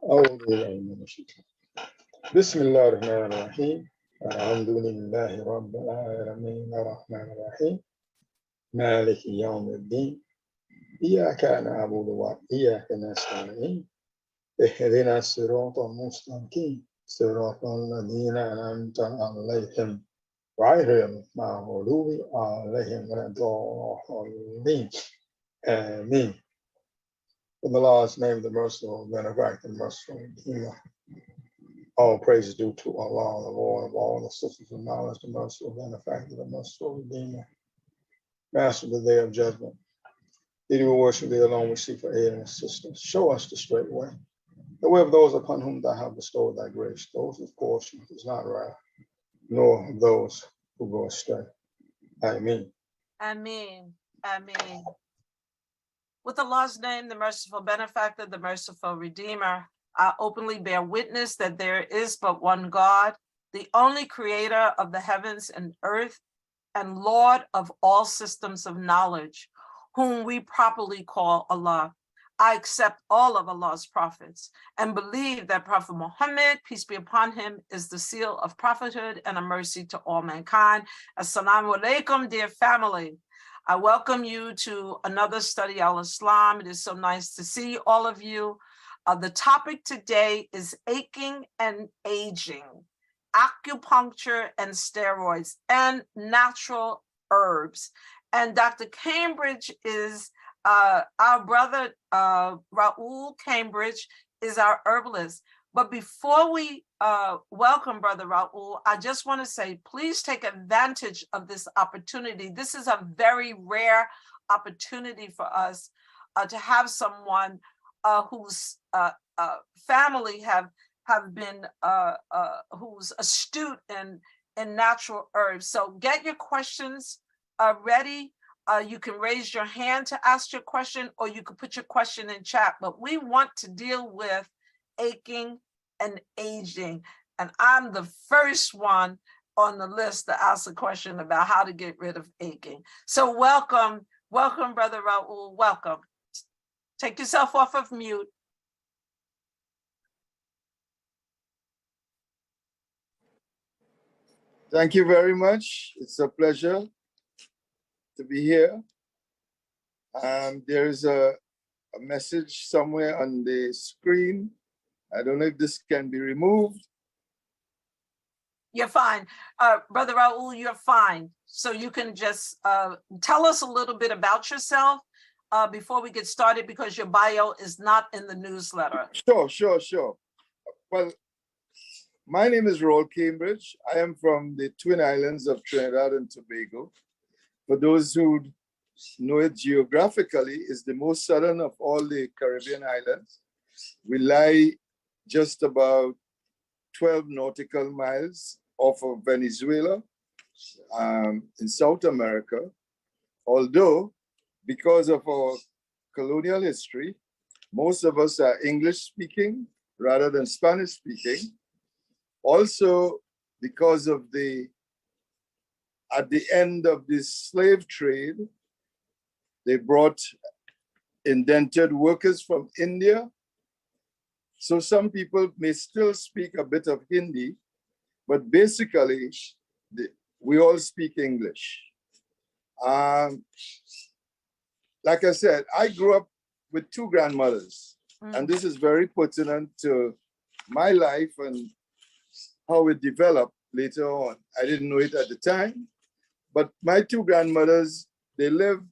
أعوذ بالله من الشيطان بسم الله الرحمن الرحيم الحمد لله رب العالمين الرحمن الرحيم مالك يوم الدين إياك نعبد وإياك نستعين اهدنا الصراط المستقيم صراط الذين أنعمت عليهم غير المغضوب عليهم ولا الضالين آمين. In the Lord's name, the merciful, benefactor, merciful Redeemer. All praise is due to Allah, the Lord of all, the sisters of knowledge, the merciful benefactor, the merciful Redeemer, Master of the day of judgment. Thee we worship, thee alone we seek for aid and assistance. Show us the straight way, the way of those upon whom thou hast bestowed thy grace, those whose portion is not wrath, nor of those who go astray. Amen. Amen. Amen. With Allah's name, the merciful benefactor, the merciful redeemer, I openly bear witness that there is but one God, the only creator of the heavens and earth, and Lord of all systems of knowledge, whom we properly call Allah. I accept all of Allah's prophets and believe that Prophet Muhammad, peace be upon him, is the seal of prophethood and a mercy to all mankind. Assalamu alaikum, dear family. I welcome you to another study al-Islam. It is so nice to see all of you. The topic today is aching and aging, acupuncture and steroids, and natural herbs. And Dr. Cambridge is our brother, Raul Cambridge is our herbalist. But before we welcome Brother Raul, I just want to say, please take advantage of this opportunity. This is a very rare opportunity for us to have someone whose family have been, who's astute in natural herbs. So get your questions ready. You can raise your hand to ask your question, or you can put your question in chat. But we want to deal with aching and aging. And I'm the first one on the list to ask a question about how to get rid of aching. So welcome, Brother Raul, welcome. Take yourself off of mute. Thank you very much. It's a pleasure to be here. There's a message somewhere on the screen. I don't know if this can be removed. You're fine. Brother Raul, you're fine. So you can just tell us a little bit about yourself before we get started, because your bio is not in the newsletter. Sure. Well, my name is Raul Cambridge. I am from the Twin Islands of Trinidad and Tobago. For those who know it geographically, it's the most southern of all the Caribbean islands. We lie just about 12 nautical miles off of Venezuela in South America. Although, because of our colonial history, most of us are English speaking rather than Spanish speaking. Also, because of at the end of the slave trade, they brought indentured workers from India. So some people may still speak a bit of Hindi, but basically, we all speak English. Like I said, I grew up with two grandmothers, and this is very pertinent to my life and how it developed later on. I didn't know it at the time, but my two grandmothers, they lived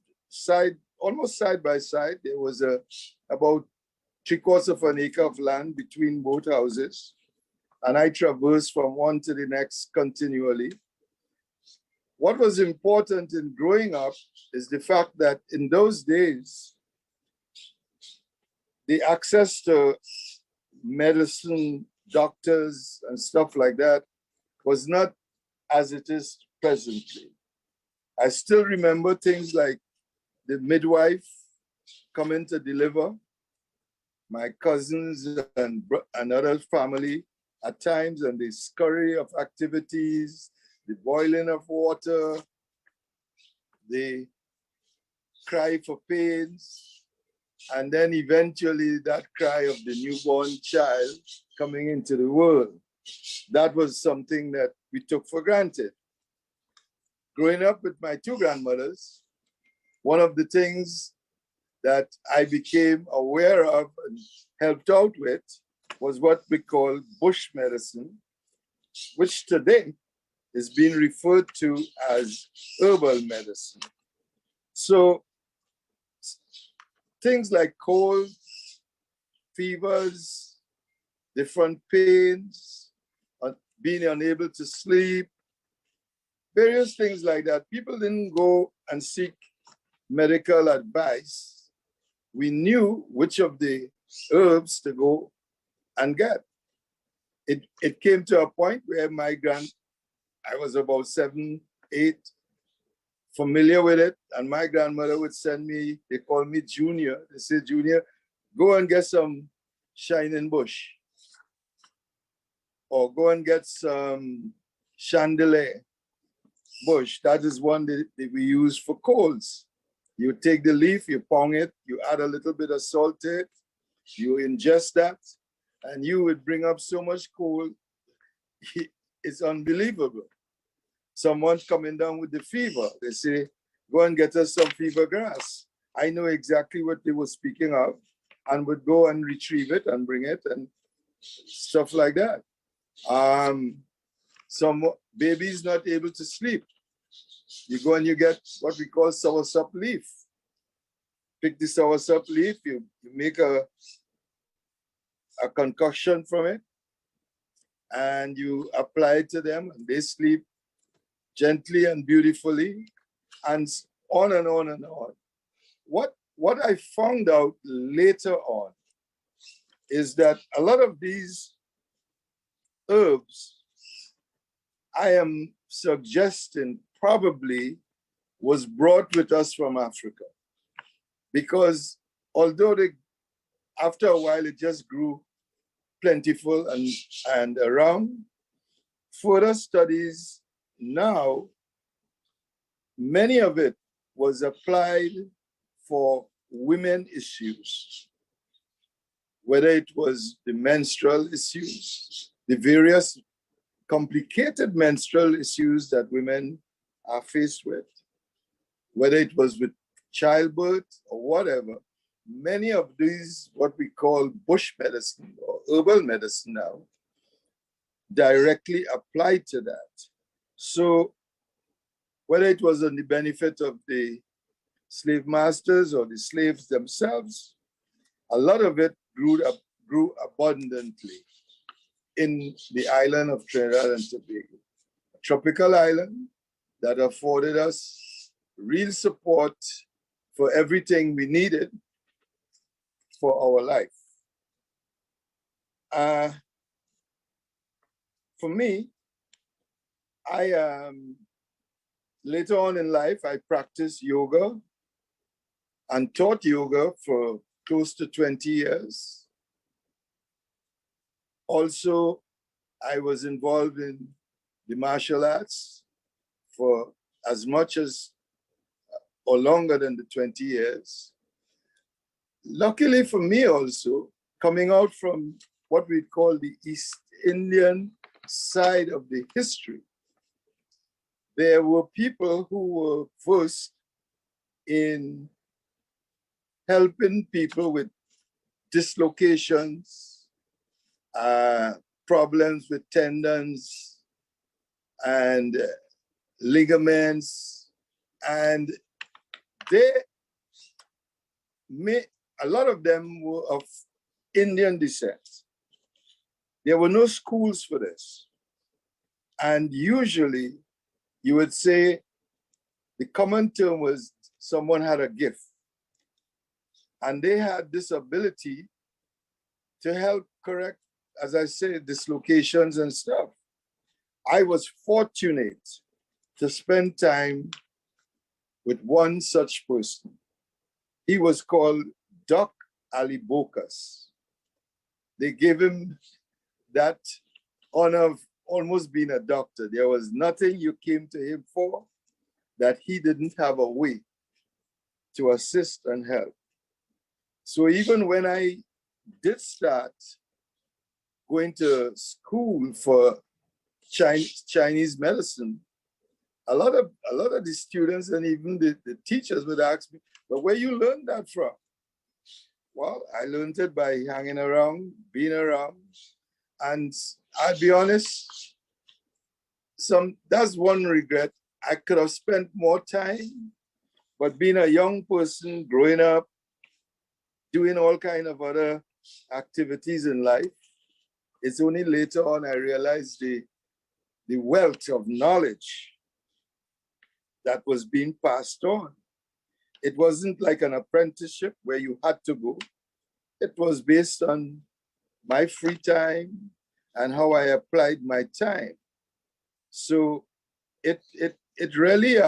almost side by side. There was about 3/4 of an acre of land between both houses, and I traversed from one to the next continually. What was important in growing up is the fact that in those days, the access to medicine, doctors, and stuff like that was not as it is presently. I still remember things like the midwife coming to deliver, my cousins and other family at times, and the scurry of activities, the boiling of water, the cry for pains. And then eventually that cry of the newborn child coming into the world. That was something that we took for granted. Growing up with my two grandmothers, one of the things that I became aware of and helped out with was what we call bush medicine, which today is being referred to as herbal medicine. So things like cold, fevers, different pains, being unable to sleep, various things like that. People didn't go and seek medical advice. We knew which of the herbs to go and get. It came to a point where I was about 7, 8, familiar with it, and my grandmother would send me, they call me Junior. They say, Junior, go and get some shining bush, or go and get some chandelier bush. That is one that we use for colds. You take the leaf, you pound it, you add a little bit of salt to it, you ingest that, and you would bring up so much cold. It's unbelievable. Someone's coming down with the fever. They say, go and get us some fever grass. I know exactly what they were speaking of, and would go and retrieve it and bring it and stuff like that. Some babies not able to sleep. You go and you get what we call soursop leaf. Pick the soursop leaf, you make a concoction from it, and you apply it to them, and they sleep gently and beautifully, and on and on and on. What I found out later on is that a lot of these herbs, I am suggesting, probably was brought with us from Africa, because although after a while it just grew plentiful and around, further studies now, many of it was applied for women issues, whether it was the menstrual issues, the various complicated menstrual issues that women are faced with, whether it was with childbirth or whatever. Many of these, what we call bush medicine or herbal medicine now, directly apply to that. So whether it was on the benefit of the slave masters or the slaves themselves, a lot of it grew abundantly in the island of Trinidad and Tobago, a tropical island that afforded us real support for everything we needed for our life. For me, later on in life, I practiced yoga and taught yoga for close to 20 years. Also, I was involved in the martial arts for as much as or longer than the 20 years. Luckily for me also, coming out from what we call the East Indian side of the history, there were people who were versed in helping people with dislocations, problems with tendons and ligaments, and a lot of them were of Indian descent. There were no schools for this. And usually you would say the common term was someone had a gift. And they had this ability to help correct, as I say, dislocations and stuff. I was fortunate to spend time with one such person. He was called Doc Ali Bokas. They gave him that honor of almost being a doctor. There was nothing you came to him for that he didn't have a way to assist and help. So even when I did start going to school for Chinese medicine, a lot of the students and even the teachers would ask me, but where you learned that from? Well, I learned it by hanging around, being around. And I'll be honest, that's one regret. I could have spent more time, but being a young person, growing up, doing all kind of other activities in life, it's only later on I realized the wealth of knowledge that was being passed on. It wasn't like an apprenticeship where you had to go. It was based on my free time and how I applied my time. So it really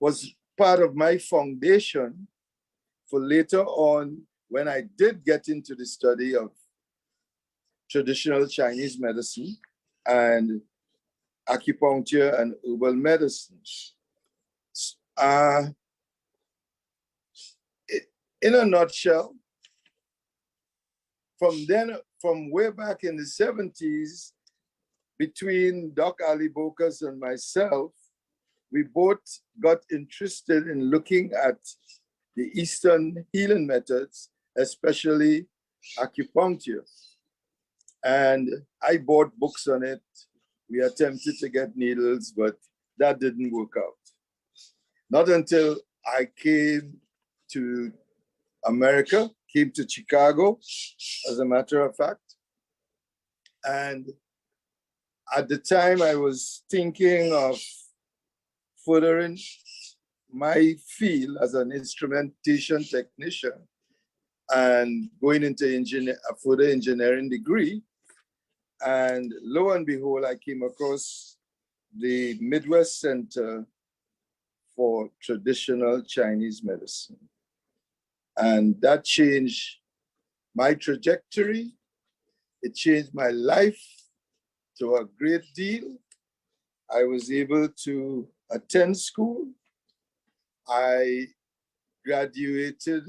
was part of my foundation for later on when I did get into the study of traditional Chinese medicine and acupuncture and herbal medicine. In a nutshell, from way back in the 70s, between Doc Ali Bokas and myself, we both got interested in looking at the Eastern healing methods, especially acupuncture. And I bought books on it. We attempted to get needles, but that didn't work out. Not until I came to America, came to Chicago, as a matter of fact. And at the time, I was thinking of furthering my field as an instrumentation technician and going into a further engineering degree. And lo and behold, I came across the Midwest Center for Traditional Chinese Medicine. And that changed my trajectory. It changed my life to a great deal. I was able to attend school. I graduated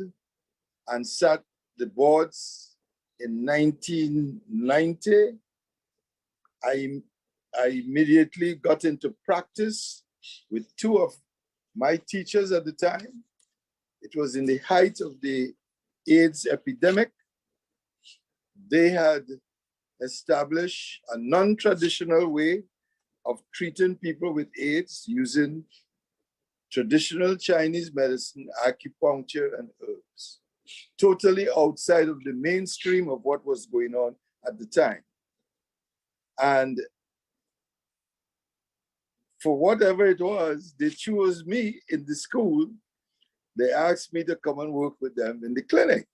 and sat the boards in 1990. I immediately got into practice with two of my teachers at the time. It was in the height of the AIDS epidemic. They had established a non-traditional way of treating people with AIDS using traditional Chinese medicine, acupuncture, and herbs, totally outside of the mainstream of what was going on at the time. And for whatever it was, they chose me in the school. They asked me to come and work with them in the clinic.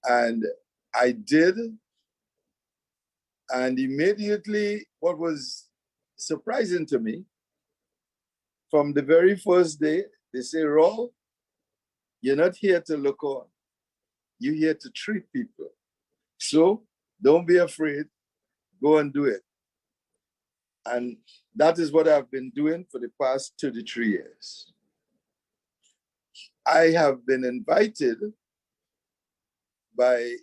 And I did. And immediately, what was surprising to me, from the very first day, they say, Raul, you're not here to look on. You're here to treat people. So don't be afraid. Go and do it. And that is what I've been doing for the past 33 years. I have been invited by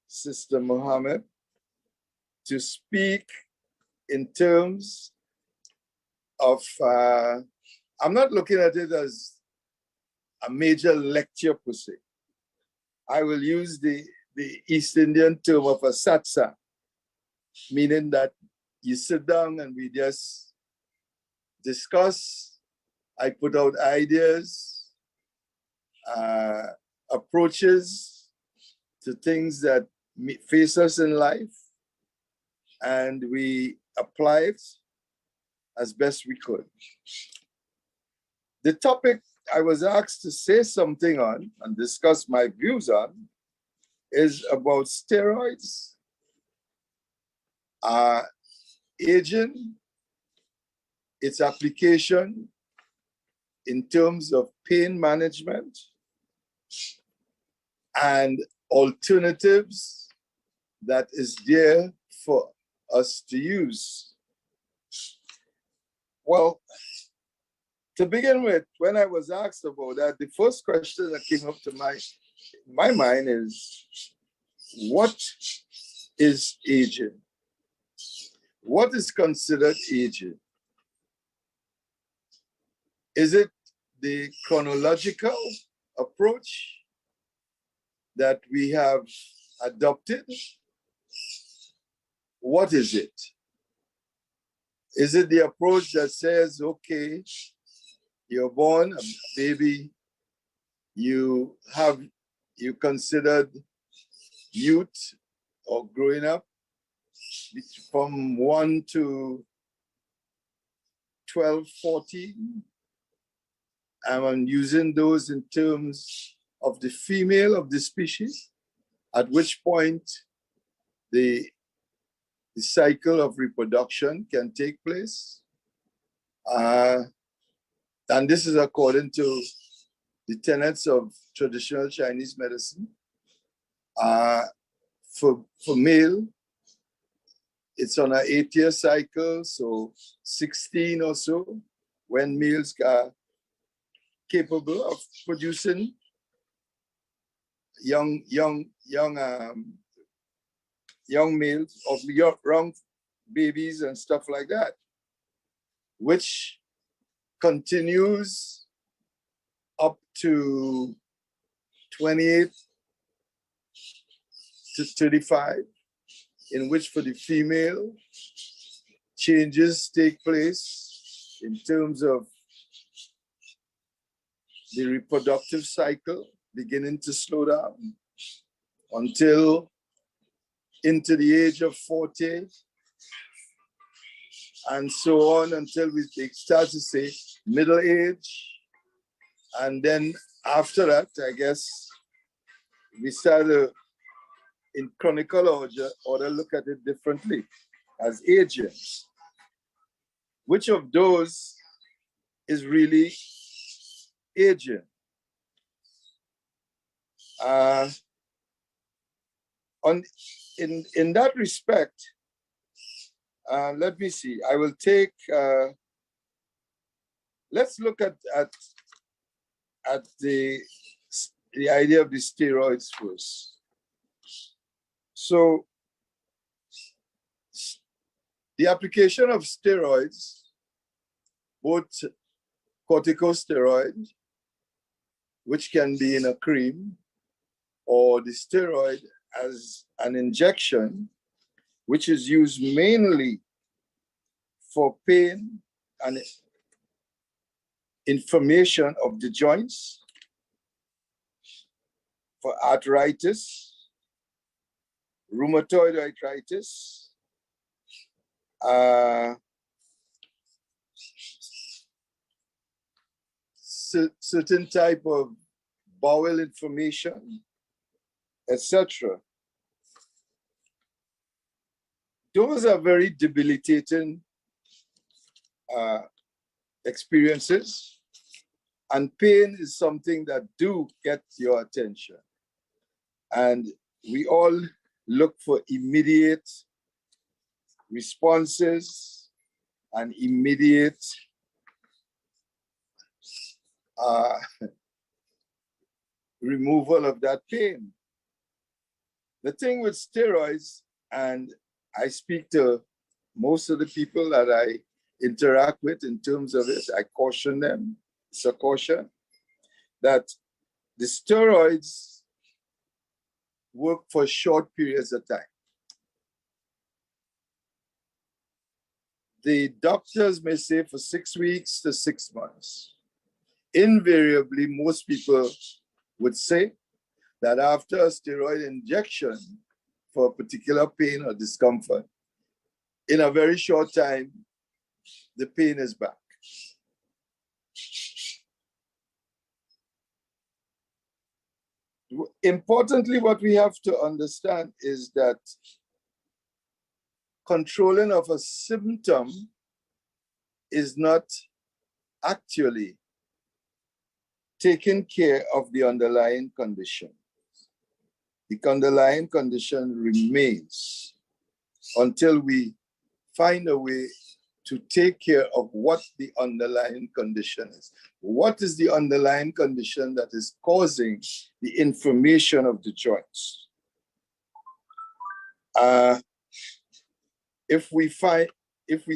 Sister Mohammed to speak in terms of, I'm not looking at it as a major lecture per se. I will use the East Indian term of a satsang, meaning that you sit down and we just discuss. I put out ideas, approaches to things that face us in life, and we apply it as best we could. The topic I was asked to say something on and discuss my views on is about steroids, aging, its application in terms of pain management, and alternatives that is there for us to use. Well, To begin with, when I was asked about that, the first question that came up to my mind is, what is aging? What is considered aging? Is it the chronological approach that we have adopted? What is it? Is it the approach that says, okay, you're born a baby, you considered youth or growing up from 1 to 12, 14. I'm using those in terms of the female of the species, at which point the cycle of reproduction can take place. And this is according to the tenets of traditional Chinese medicine. For male, it's on an 8-year cycle, so 16 or so, when males are capable of producing young males, of young babies and stuff like that, which continues up to 28 to 35, in which for the female, changes take place in terms of the reproductive cycle beginning to slow down until into the age of 40, and so on until we start to say middle age. And then after that, I guess, we start to, in chronicle order, look at it differently as aging. Which of those is really aging? In that respect, let me see. I will take. Let's look at the idea of the steroids first. So, the application of steroids, both corticosteroid, which can be in a cream, or the steroid as an injection, which is used mainly for pain and inflammation of the joints, for arthritis, rheumatoid arthritis, certain type of bowel inflammation, etc. Those are very debilitating experiences, and pain is something that do get your attention. And we all look for immediate responses and immediate removal of that pain. The thing with steroids, and I speak to most of the people that I interact with in terms of it, I caution them, it's a caution, that the steroids work for short periods of time. The doctors may say for 6 weeks to 6 months. Invariably, most people would say that after a steroid injection for a particular pain or discomfort, in a very short time, the pain is back. Importantly, what we have to understand is that controlling of a symptom is not actually taking care of the underlying condition. The underlying condition remains until we find a way to take care of what the underlying condition is. What is the underlying condition that is causing the inflammation of the joints? If we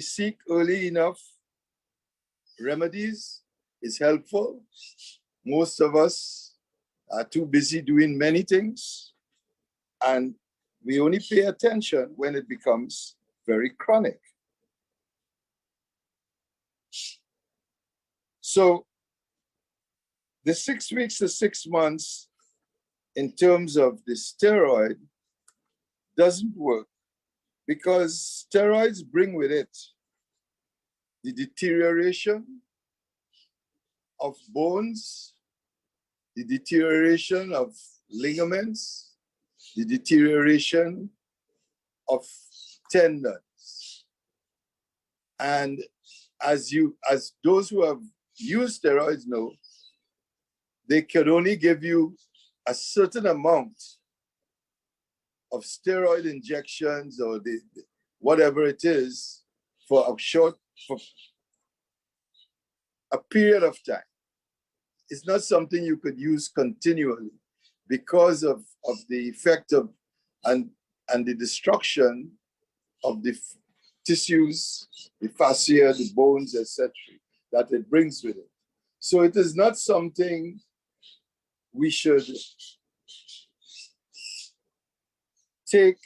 seek early enough remedies, it's helpful. Most of us are too busy doing many things, and we only pay attention when it becomes very chronic. So the 6 weeks to 6 months in terms of the steroid doesn't work, because steroids bring with it the deterioration of bones, the deterioration of ligaments, the deterioration of tendons. And as those who have used steroids know, they can only give you a certain amount of steroid injections or whatever it is for a period of time. It's not something you could use continually because of the effect of and the destruction of the tissues, the fascia, the bones, etc., that it brings with it. So it is not something we should take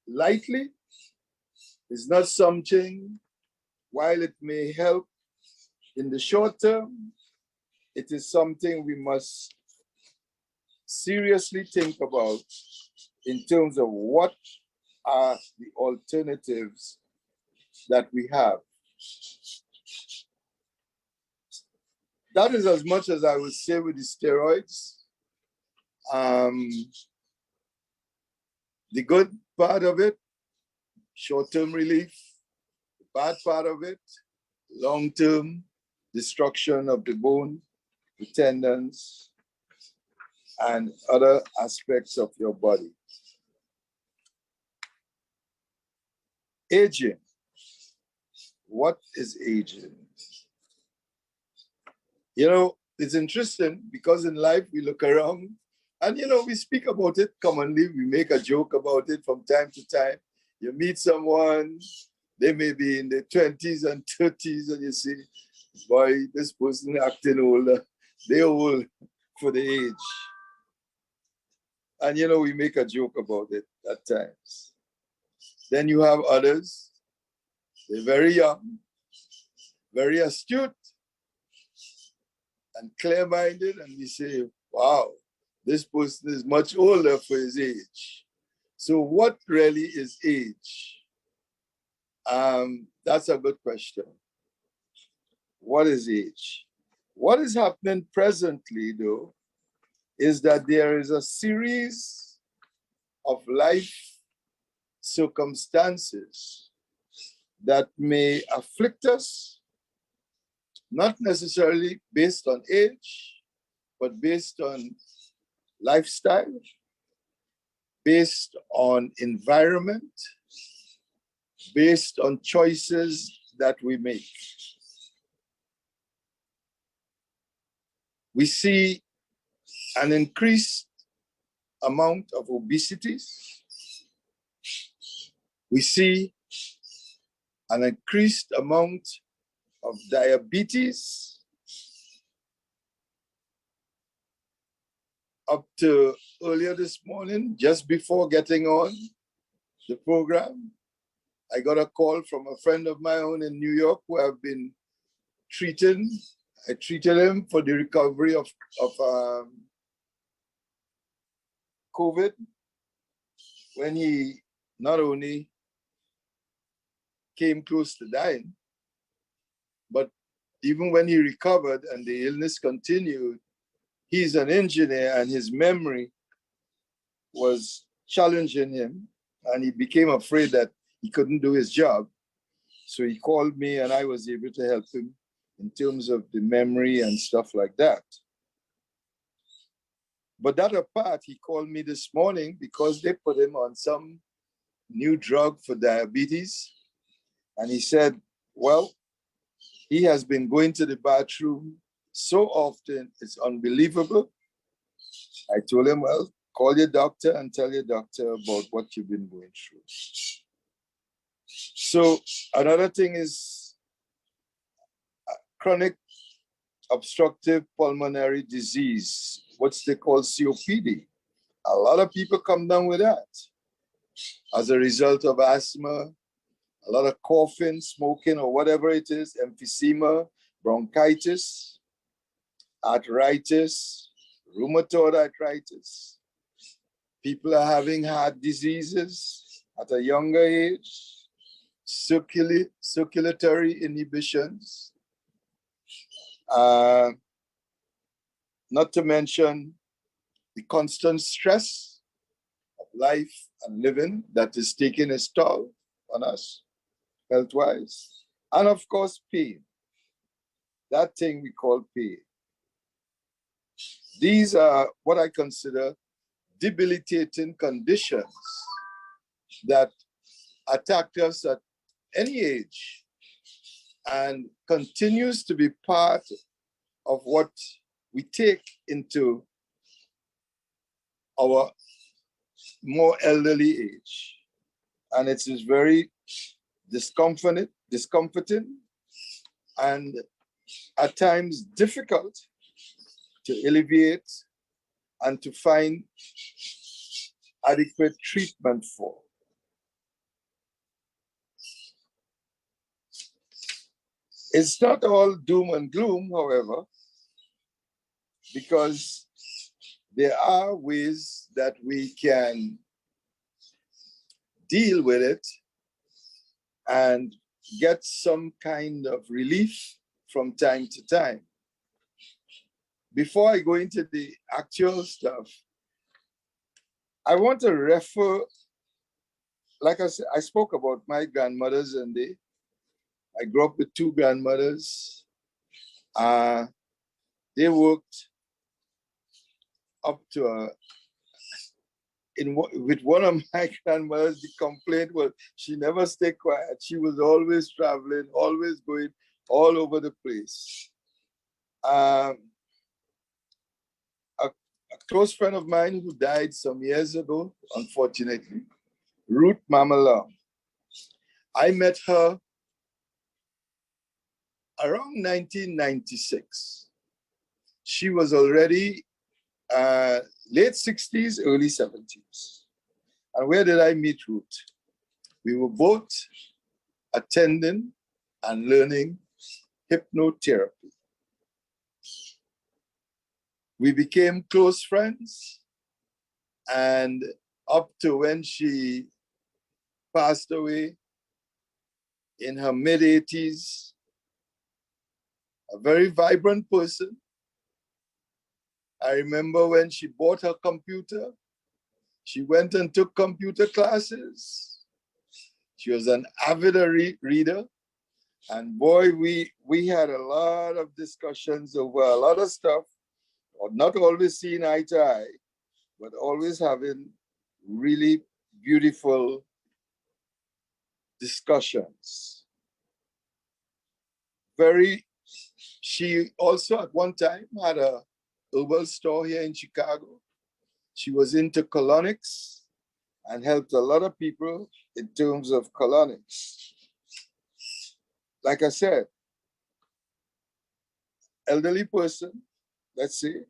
lightly. It's not something, while it may help in the short term, it is something we must seriously think about in terms of what are the alternatives that we have. That is as much as I would say with the steroids. The good part of it, short-term relief. The bad part of it, long-term destruction of the bone, the tendons, and other aspects of your body. Aging. What is aging? You know, it's interesting because in life we look around and, you know, we speak about it commonly. We make a joke about it from time to time. You meet someone, they may be in their 20s and 30s, and you see, boy, this person acting older. They're old for the age. And, you know, we make a joke about it at times. Then you have others. They're very young, very astute, and clear-minded, and we say, wow, this person is much older for his age. So what really is age? That's a good question. What is age? What is happening presently, though, is that there is a series of life circumstances that may afflict us, not necessarily based on age, but based on lifestyle, based on environment, based on choices that we make. We see an increased amount of obesities. We see an increased amount of diabetes. Up to earlier this morning, just before getting on the program, I got a call from a friend of my own in New York who I've been treating. I treated him for the recovery of COVID, when he not only came close to dying, but even when he recovered and the illness continued, he's an engineer and his memory was challenging him, and he became afraid that he couldn't do his job. So he called me and I was able to help him in terms of the memory and stuff like that. But that apart, he called me this morning because they put him on some new drug for diabetes. And he said, well, he has been going to the bathroom so often, it's unbelievable. I told him, well, call your doctor and tell your doctor about what you've been going through. So another thing is chronic obstructive pulmonary disease, what's they call COPD. A lot of people come down with that as a result of asthma, a lot of coughing, smoking, or whatever it is, emphysema, bronchitis, arthritis, rheumatoid arthritis. People are having heart diseases at a younger age, circulatory inhibitions, not to mention the constant stress of life and living that is taking its toll on us, health-wise. And of course, pain. That thing we call pain. These are what I consider debilitating conditions that attack us at any age and continues to be part of what we take into our more elderly age. And it is very discomforting and at times difficult to alleviate and to find adequate treatment for. It's not all doom and gloom, however, because there are ways that we can deal with it and get some kind of relief from time to time. Before I go into the actual stuff, I want to refer, like I said, I spoke about my grandmothers, and I grew up with two grandmothers. They worked up to with one of my grandmothers. The complaint was she never stayed quiet. She was always traveling, always going all over the place. A close friend of mine who died some years ago, unfortunately, Ruth Mamala. I met her around 1996. She was already late 60s, early 70s. And where did I meet Ruth? We were both attending and learning hypnotherapy. We became close friends, and up to when she passed away in her mid-80s, a very vibrant person. I remember when she bought her computer, she went and took computer classes. She was an avid reader. And boy, we had a lot of discussions over a lot of stuff, or not always seeing eye to eye, but always having really beautiful discussions. She also at one time had a herbal store here in Chicago. She was into colonics and helped a lot of people in terms of colonics. Like I said, elderly person, let's say,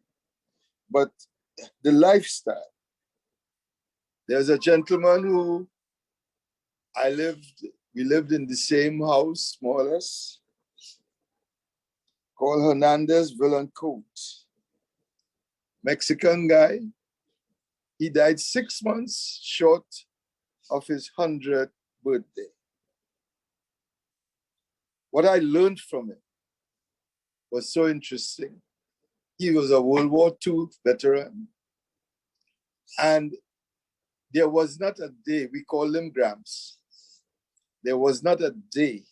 but the lifestyle. There's a gentleman who we lived in the same house, more or less, called Hernandez Villancourt. Mexican guy. He died 6 months short of his 100th birthday. What I learned from him was so interesting. He was a World War II veteran. And there was not a day, we call him Gramps. There was not a day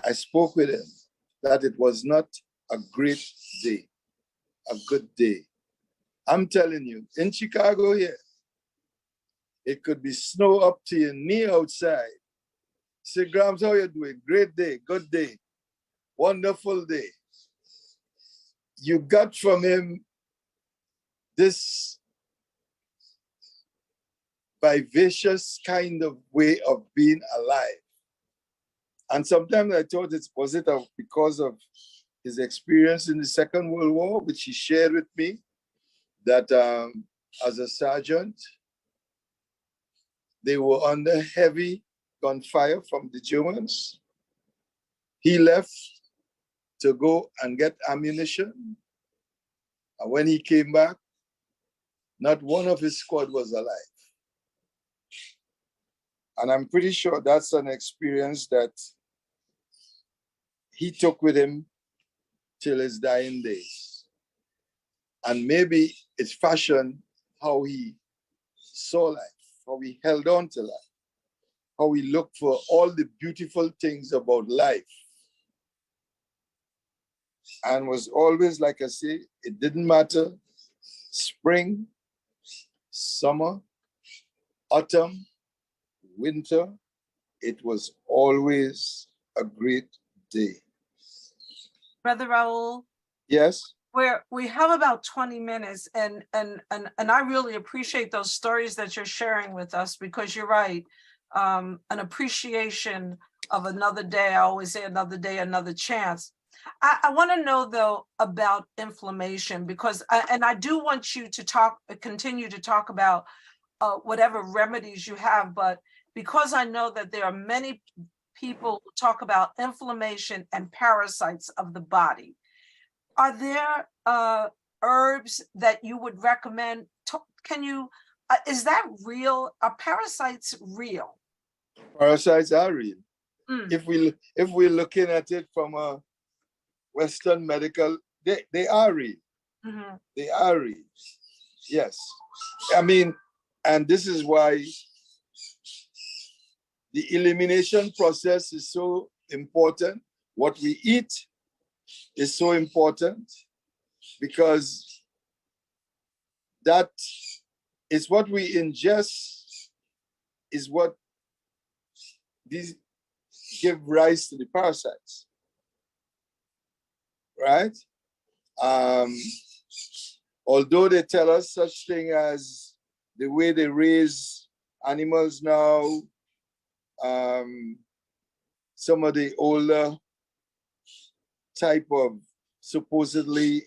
I spoke with him that it was not a great day, a good day. I'm telling you, in Chicago here, It could be snow up to your knee outside. Say, Grams, how you doing? Great day, good day, wonderful day. You got from him this vivacious kind of way of being alive. And sometimes I thought was it because of his experience in the Second World War, which he shared with me, that as a sergeant, they were under heavy gunfire from the Germans. He left to go and get ammunition. And when he came back, not one of his squad was alive. And I'm pretty sure that's an experience that he took with him till his dying days. And maybe it's fashioned how he saw life, how he held on to life, how he looked for all the beautiful things about life. And was always, like I say, it didn't matter, spring, summer, autumn, winter, it was always a great day. Brother Raul, Yes. we have about 20 minutes, and I really appreciate those stories that you're sharing with us, because you're right. An appreciation of another day. I always say another day, another chance. I want to know though about inflammation, because I do want you to continue to talk about whatever remedies you have, but because I know that there are many people who talk about inflammation and parasites of the body, are there herbs that you would recommend? Can you, is that real? Are parasites real? Parasites are real. If we're looking at it from a Western medical, they are real. Mm-hmm. They are real. Yes. I mean, and this is why the elimination process is so important. What we eat is so important, because that is what we ingest, is what these give rise to the parasites, right? Although they tell us such thing as the way they raise animals now, some of the older type of supposedly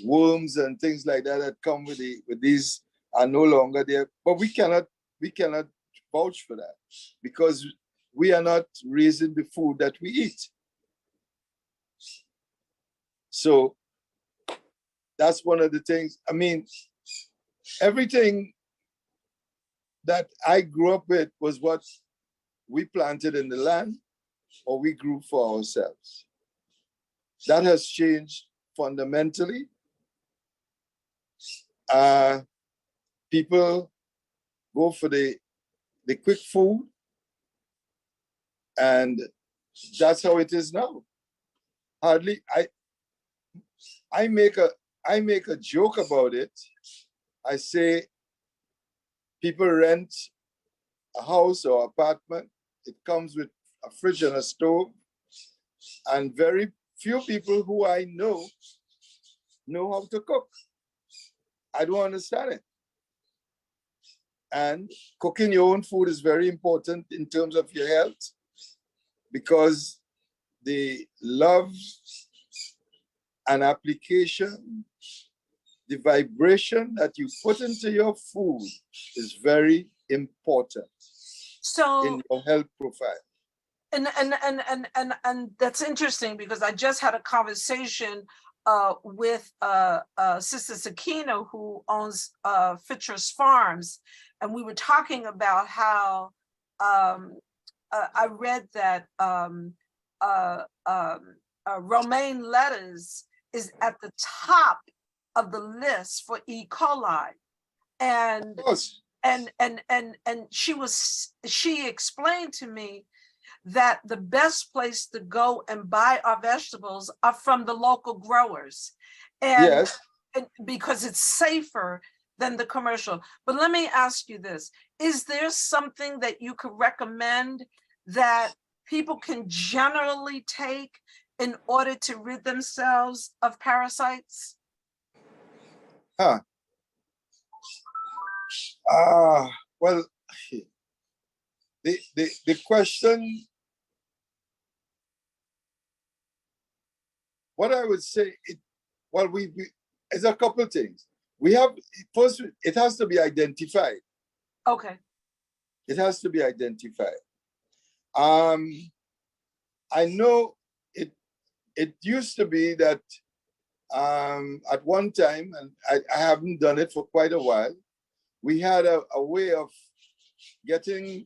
worms and things like that that come with these are no longer there. But we cannot vouch for that, because we are not raising the food that we eat. So that's one of the things. I mean, everything that I grew up with was what we planted in the land or we grew for ourselves. That has changed fundamentally. People go for the quick food, and that's how it is now. Hardly, I make a joke about it. I say people rent a house or apartment. It comes with a fridge and a stove, and very few people who I know how to cook. I don't understand it. And cooking your own food is very important in terms of your health, because the love and application, the vibration that you put into your food is very important in your health profile. And that's interesting, because I just had a conversation with Sister Sakina, who owns Fitrah Farms, and we were talking about how I read that romaine lettuce is at the top of the list for E. coli, and she explained to me that the best place to go and buy our vegetables are from the local growers, and, yes, and because it's safer than the commercial. But let me ask you this. Is there something that you could recommend that people can generally take in order to rid themselves of parasites? Well, the question, what I would say, it's a couple of things. We have, first, it has to be identified. Okay. It has to be identified. I know it used to be that at one time, and I haven't done it for quite a while, we had a way of getting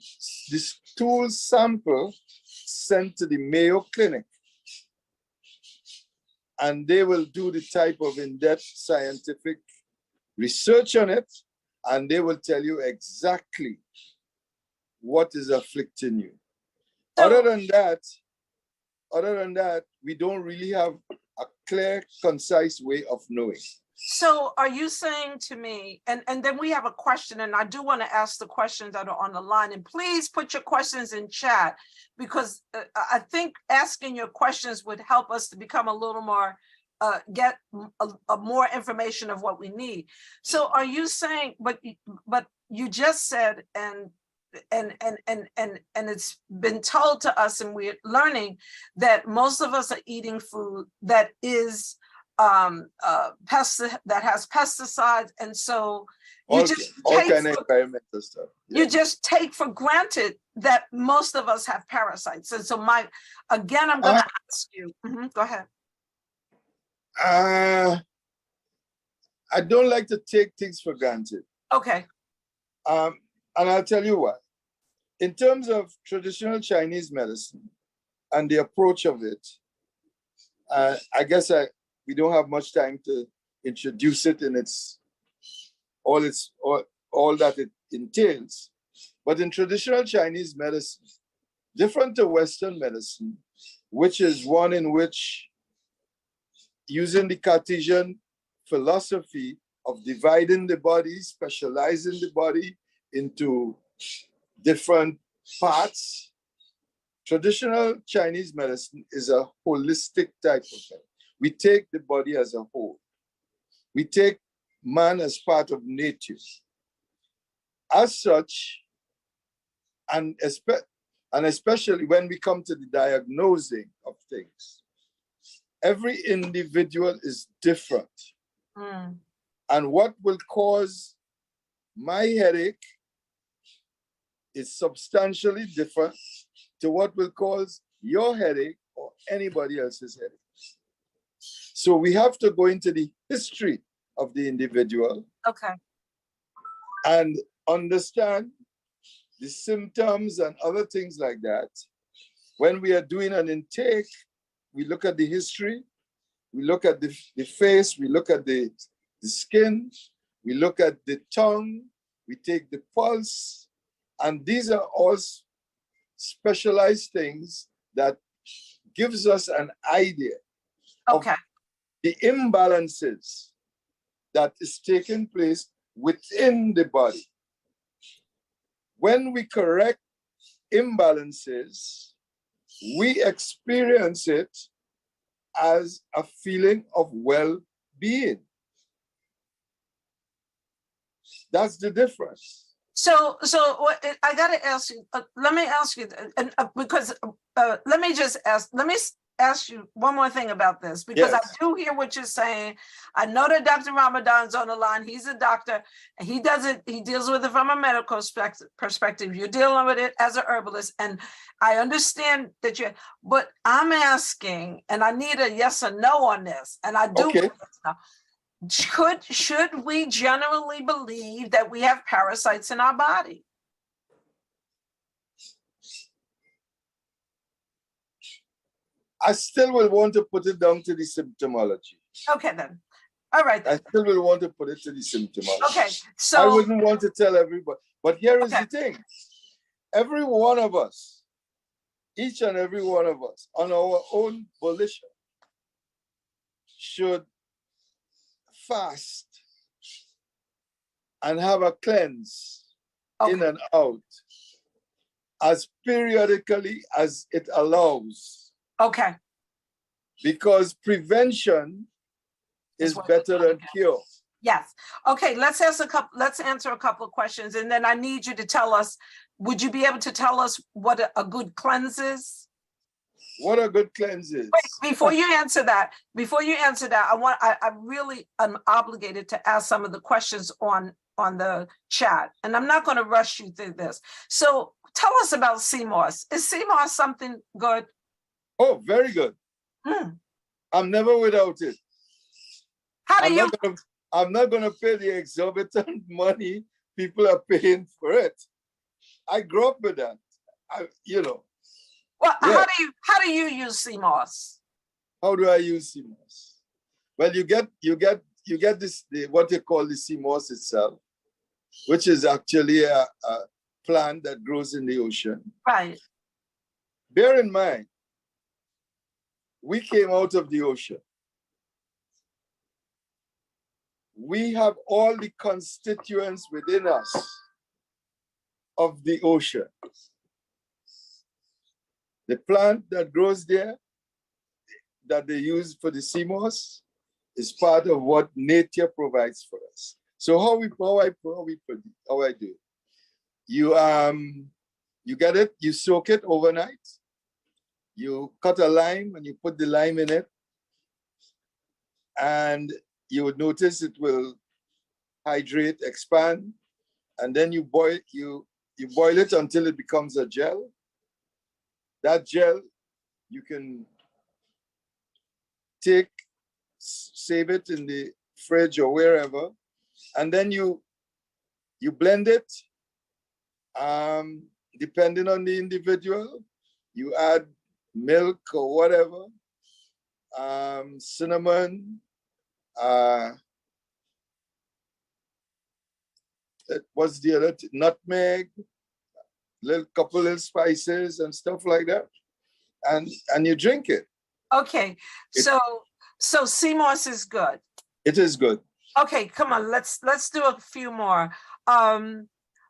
this stool sample sent to the Mayo Clinic. And they will do the type of in-depth scientific research on it, and they will tell you exactly what is afflicting you. So, Other than that, we don't really have a clear, concise way of knowing. so are you saying to me, and then we have a question, and I do want to ask the questions that are on the line, and please put your questions in chat, because I think asking your questions would help us to become a little more, get a more information of what we need. So are you saying, but you just said, and it's been told to us, and we're learning that most of us are eating food that is that has pesticides, and so you All just kind of environmental stuff. Yeah. you just take for granted that most of us have parasites. And so I'm going to ask you. Go ahead. I don't like to take things for granted. Okay. And I'll tell you why. In terms of traditional Chinese medicine and the approach of it, I guess we don't have much time to introduce it in all that it entails. But in traditional Chinese medicine, different to Western medicine, which is one in which, using the Cartesian philosophy of dividing the body, specializing the body into different parts, traditional Chinese medicine is a holistic type of thing. We take the body as a whole. We take man as part of nature. As such, and especially when we come to the diagnosing of things, every individual is different. And what will cause my headache is substantially different to what will cause your headache or anybody else's headache. So we have to go into the history of the individual. Okay. And understand the symptoms and other things like that. When we are doing an intake, we look at the history, we look at the face, we look at the skin, we look at the tongue, we take the pulse, and these are all specialized things that gives us an idea of the imbalances that is taking place within the body. When we correct imbalances, we experience it as a feeling of well-being. That's the difference. So I got to ask you, let me ask you, because let me ask you one more thing about this, because yes. I do hear what you're saying. I know that Dr. Ramadan's on the line. He's a doctor, and he deals with it from a medical perspective. You're dealing with it as a herbalist, and I understand that but I'm asking, and I need a yes or no on this, and I do. Okay. Should we generally believe that we have parasites in our body? I still will want to put it down to the symptomology. Okay, then. All right. Then. I still will want to put it to the symptomology. Okay, so I wouldn't want to tell everybody, but here is the thing. Every one of us, each and every one of us, on our own volition, should fast and have a cleanse Okay. in and out as periodically as it allows, Okay. because prevention is what better we're than cure. Yes. Okay, let's answer a couple of questions, and then I need you to tell us, would you be able to tell us what a good cleanse is? What a good cleanse is. Wait, before you answer that, I really am obligated to ask some of the questions on the chat, and I'm not going to rush you through this. So tell us about CMOS. Is CMOS something good? Oh, very good. I'm never without it. How do you? I'm not gonna pay the exorbitant money people are paying for it. I grew up with that. Well, yeah. how do you use CMOS? How do I use CMOS? Well, you get this, what they call the CMOS itself, which is actually a plant that grows in the ocean. Right. Bear in mind, we came out of the ocean. We have all the constituents within us of the ocean. The plant that grows there, that they use for the CMOS, is part of what nature provides for us. So how I do it? You get it, you soak it overnight. You cut a lime and you put the lime in it, and you would notice it will hydrate, expand, and then you boil it until it becomes a gel. That gel you can take, save it in the fridge or wherever, and then you blend it. Depending on the individual, you add milk or whatever, cinnamon, what's the other? Nutmeg, couple little spices and stuff like that, and you drink it. Okay, so CMOS is good. It is good. Okay, come on, let's do a few more.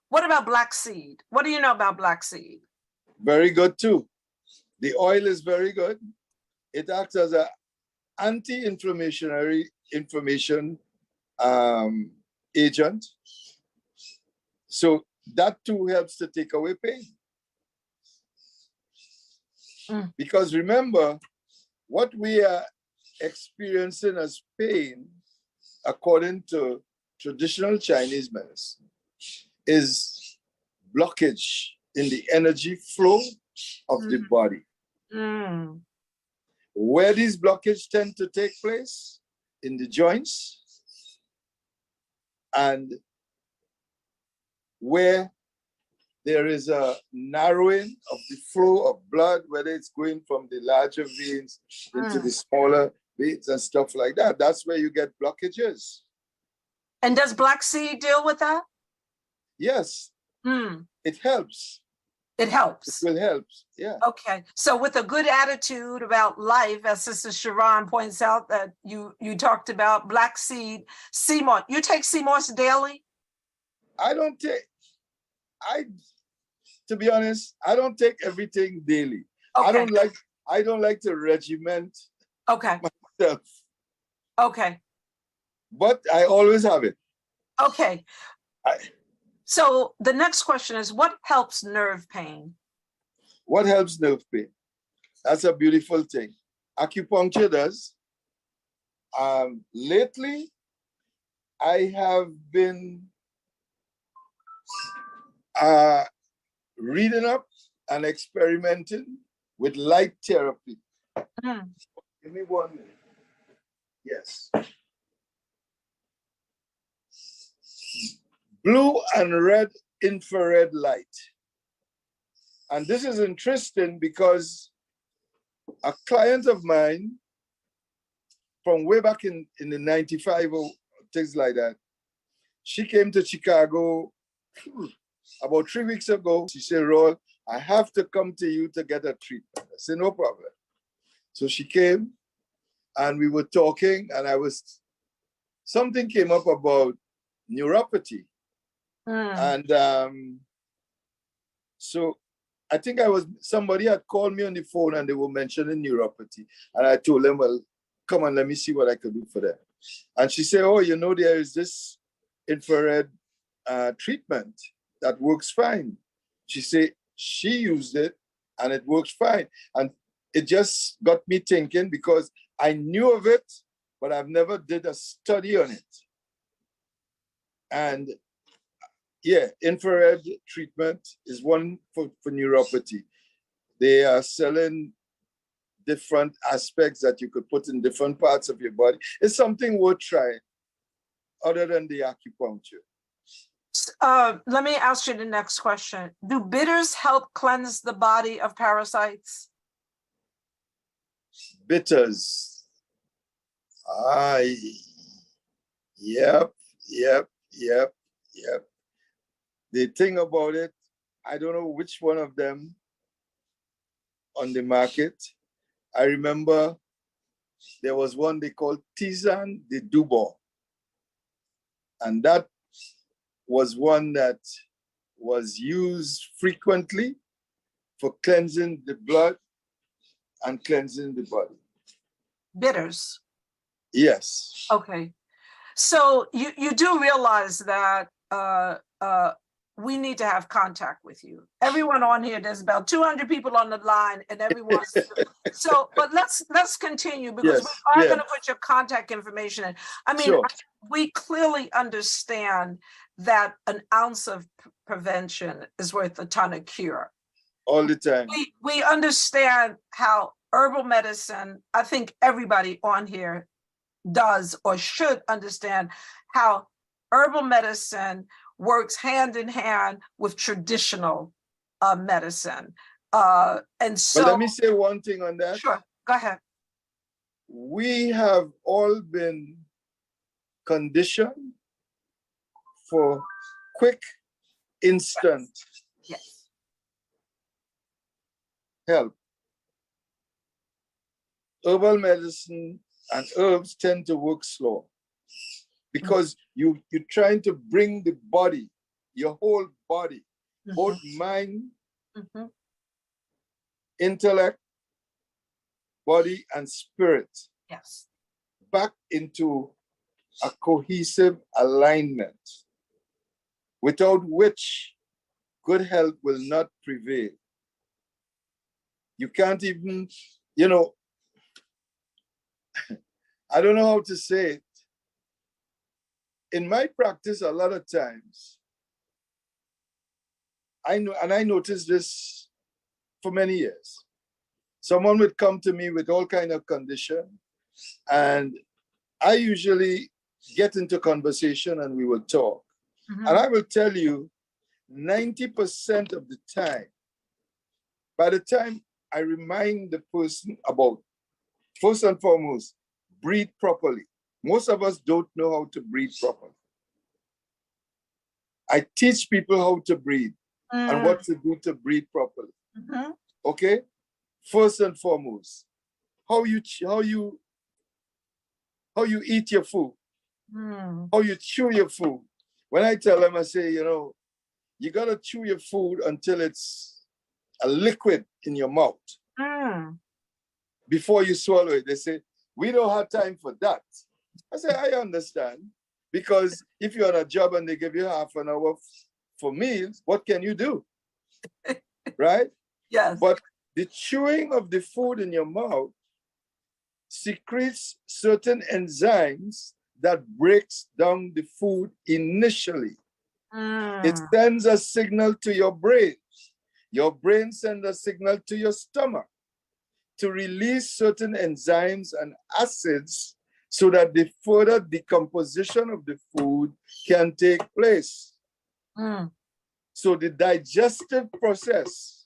What about black seed? What do you know about black seed? Very good too. The oil is very good. It acts as an anti-inflammatory inflammation agent. So that too helps to take away pain. Because remember, what we are experiencing as pain, according to traditional Chinese medicine, is blockage in the energy flow of the body. Where these blockages tend to take place? In the joints, and where there is a narrowing of the flow of blood, whether it's going from the larger veins into the smaller veins and stuff like that. That's where you get blockages. And does black seed deal with that? Yes. It helps. It helps. It will help, yeah. Okay, so with a good attitude about life, as Sister Sharon points out that you talked about black seed, CMOS. You take CMOS daily? To be honest, I don't take everything daily. Okay. I don't like to regiment myself. Okay. But I always have it. Okay. So the next question is, what helps nerve pain? What helps nerve pain? That's a beautiful thing. Acupuncture does. Lately, I have been reading up and experimenting with light therapy. Give me 1 minute. Yes. Blue and red infrared light. And this is interesting because a client of mine from way back in the 95 or things like that, she came to Chicago about 3 weeks ago. She said, Raul, I have to come to you to get a treatment. I said, no problem. So she came and we were talking, and something came up about neuropathy. And so I think somebody had called me on the phone and they were mentioning neuropathy. And I told them, well, come on, let me see what I could do for them. And she said, oh, you know, there is this infrared treatment that works fine. She said she used it and it works fine. And it just got me thinking, because I knew of it, but I've never did a study on it. And yeah, infrared treatment is one for neuropathy. They are selling different aspects that you could put in different parts of your body. It's something worth trying, other than the acupuncture. Let me ask you the next question. Do bitters help cleanse the body of parasites? Bitters. Yep. The thing about it, I don't know which one of them on the market. I remember there was one they called Tisane de Dubon. And that was one that was used frequently for cleansing the blood and cleansing the body. Bitters. Yes. Okay. So you do realize that we need to have contact with you. Everyone on here, there's about 200 people on the line, and everyone's so. But let's continue, because we are going to put your contact information in. I mean, sure. We clearly understand that an ounce of prevention is worth a ton of cure. All the time. We understand how herbal medicine, I think everybody on here does or should understand how herbal medicine works hand in hand with traditional medicine. And so— But let me say one thing on that. Sure, go ahead. We have all been conditioned for quick, instant help. Herbal medicine and herbs tend to work slow, because you're trying to bring the body, your whole body, both mind, intellect, body, and spirit, back into a cohesive alignment, without which good health will not prevail. You can't even, you know, I don't know how to say it. In my practice, a lot of times, I noticed this for many years. Someone would come to me with all kind of condition, and I usually get into conversation and we will talk. And I will tell you, 90% of the time, by the time I remind the person about, first and foremost, breathe properly. Most of us don't know how to breathe properly. I teach people how to breathe and what to do to breathe properly. Okay? First and foremost, how you eat your food, how you chew your food. When I tell them, I say, you know, you gotta chew your food until it's a liquid in your mouth before you swallow it. They say, we don't have time for that. I say, I understand, because if you're on a job and they give you half an hour for meals, what can you do? Right? Yes. But the chewing of the food in your mouth secretes certain enzymes that breaks down the food initially. It sends a signal to your brain. Your brain sends a signal to your stomach to release certain enzymes and acids so that the further decomposition of the food can take place. So the digestive process,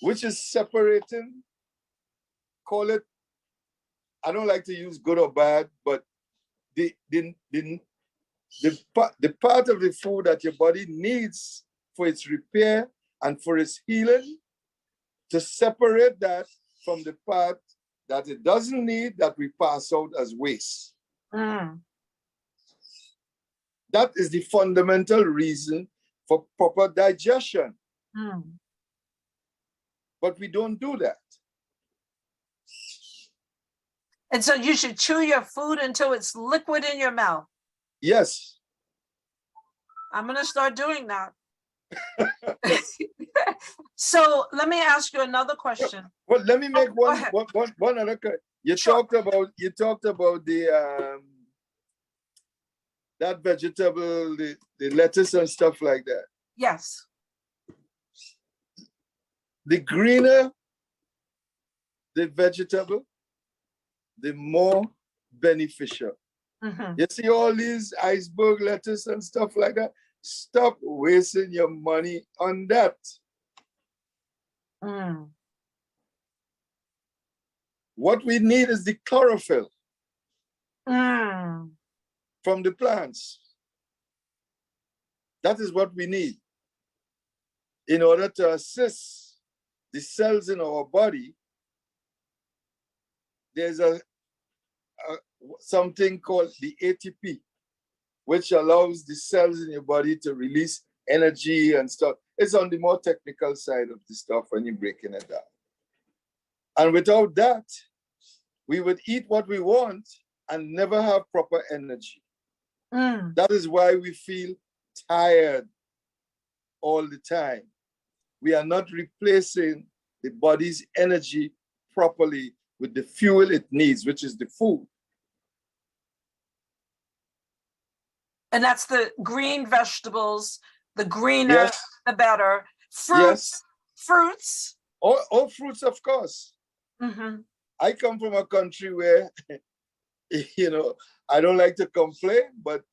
which is separating, call it, I don't like to use good or bad, but the part of the food that your body needs for its repair and for its healing, to separate that from the part that it doesn't need, that we pass out as waste. That is the fundamental reason for proper digestion. Mm. But we don't do that. And so you should chew your food until it's liquid in your mouth. Yes. I'm going to start doing that. So let me ask you another question. Well, let me make Go one ahead. other. You Sure. talked about the that vegetable, the lettuce and stuff like that. Yes. The greener the vegetable, the more beneficial. Mhm. You see all these iceberg lettuce and stuff like that? Stop wasting your money on that. Mm. What we need is the chlorophyll Mm. from the plants. That is what we need in order to assist the cells in our body. There's something called the ATP, which allows the cells in your body to release energy and stuff. It's on the more technical side of the stuff when you're breaking it down. And without that, we would eat what we want and never have proper energy. Mm. That is why we feel tired all the time. We are not replacing the body's energy properly with the fuel it needs, which is the food. And that's the green vegetables, the greener, Yes. the better. Fruits, Yes. fruits. All fruits, of course. Mm-hmm. I come from a country where, I don't like to complain, but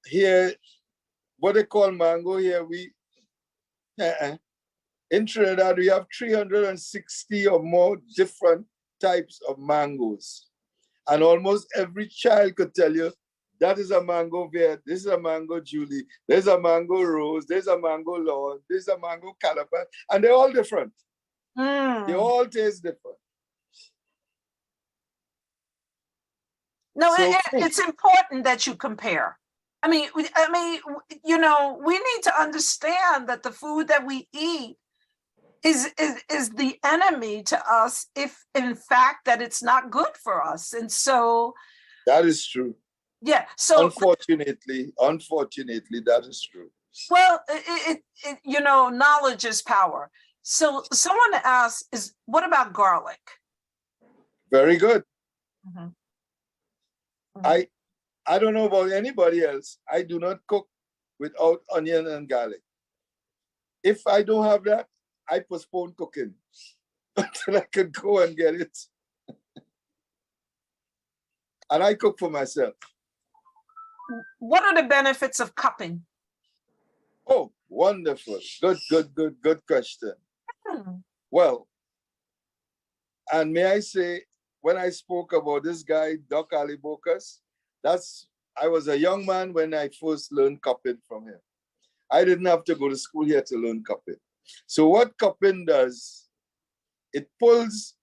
here, what they call mango here, in Trinidad, we have 360 or more different types of mangoes. And almost every child could tell you, that is a mango Viet, this is a mango Julie, there's a mango Rose, there's a mango Lord, there's a mango Calapan, and they're all different. Mm. They all taste different. No, So it's important that you compare. I mean, we need to understand that the food that we eat is the enemy to us if, in fact, that it's not good for us. And so that is true. Yeah. So unfortunately, that is true. Well, knowledge is power. So someone asked, what about garlic? Very good. Mm-hmm. I don't know about anybody else. I do not cook without onion and garlic. If I don't have that, I postpone cooking until I can go and get it. And I cook for myself. What are the benefits of cupping? Oh, wonderful. Good question. Well, and may I say, when I spoke about this guy, Doc Ali Bokas, I was a young man when I first learned cupping from him. I didn't have to go to school here to learn cupping. So what cupping does, it pulls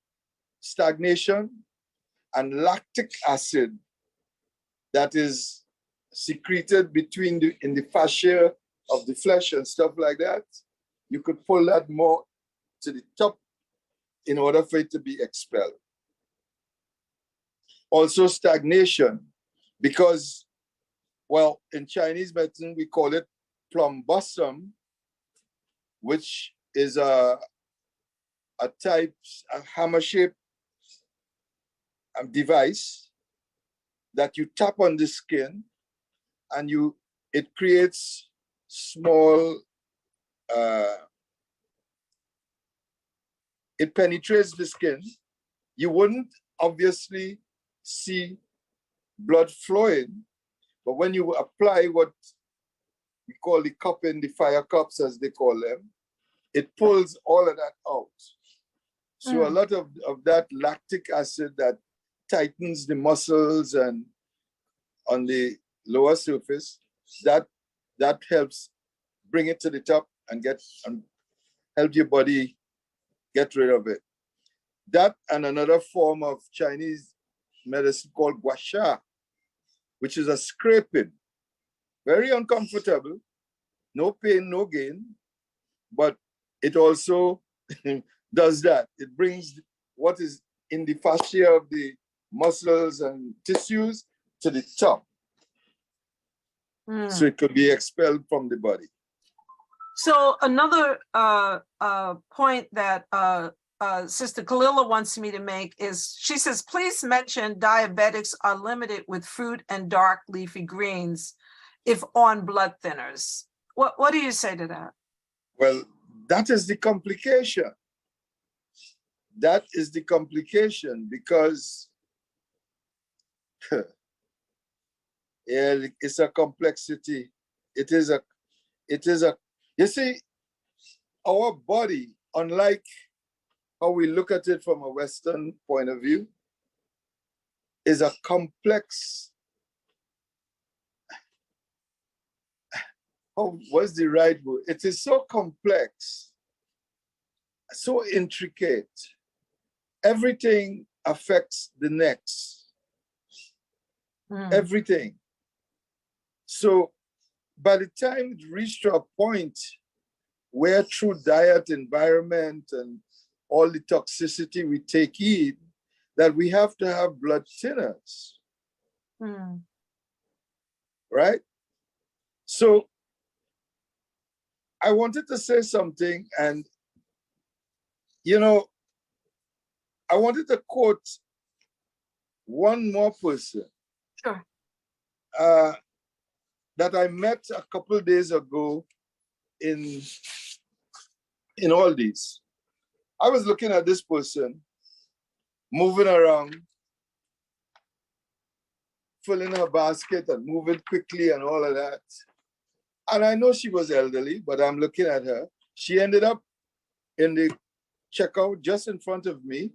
stagnation and lactic acid that is secreted in the fascia of the flesh and stuff like that. You could pull that more to the top in order for it to be expelled. Also stagnation, because, well, in Chinese medicine, we call it plumbosum, which is a hammer-shaped device that you tap on the skin and it creates small, it penetrates the skin. You wouldn't obviously see blood flowing, but when you apply what we call the cupping, the fire cups as they call them, it pulls all of that out. So a lot of that lactic acid that tightens the muscles and on the lower surface, that helps bring it to the top and help your body get rid of it. That and another form of Chinese medicine called gua sha, which is a scraping. Very uncomfortable, no pain, no gain, but it also does that. It brings what is in the fascia of the muscles and tissues to the top. So it could be expelled from the body. So another point that Sister Kalila wants me to make is, she says, please mention diabetics are limited with fruit and dark leafy greens if on blood thinners. What do you say to that? Well, that is the complication. That is the complication, because it's a complexity. It is a, you see, our body, unlike how we look at it from a Western point of view, is a complex, what's the right word? It is so complex, so intricate. Everything affects the next. Everything. So by the time it reached to a point where through diet, environment, and all the toxicity we take in, that we have to have blood thinners. Right? So I wanted to say something, and you know, I wanted to quote one more person. Sure. That I met a couple of days ago in all these. I was looking at this person moving around, filling her basket and moving quickly and all of that. And I know she was elderly, but I'm looking at her. She ended up in the checkout just in front of me.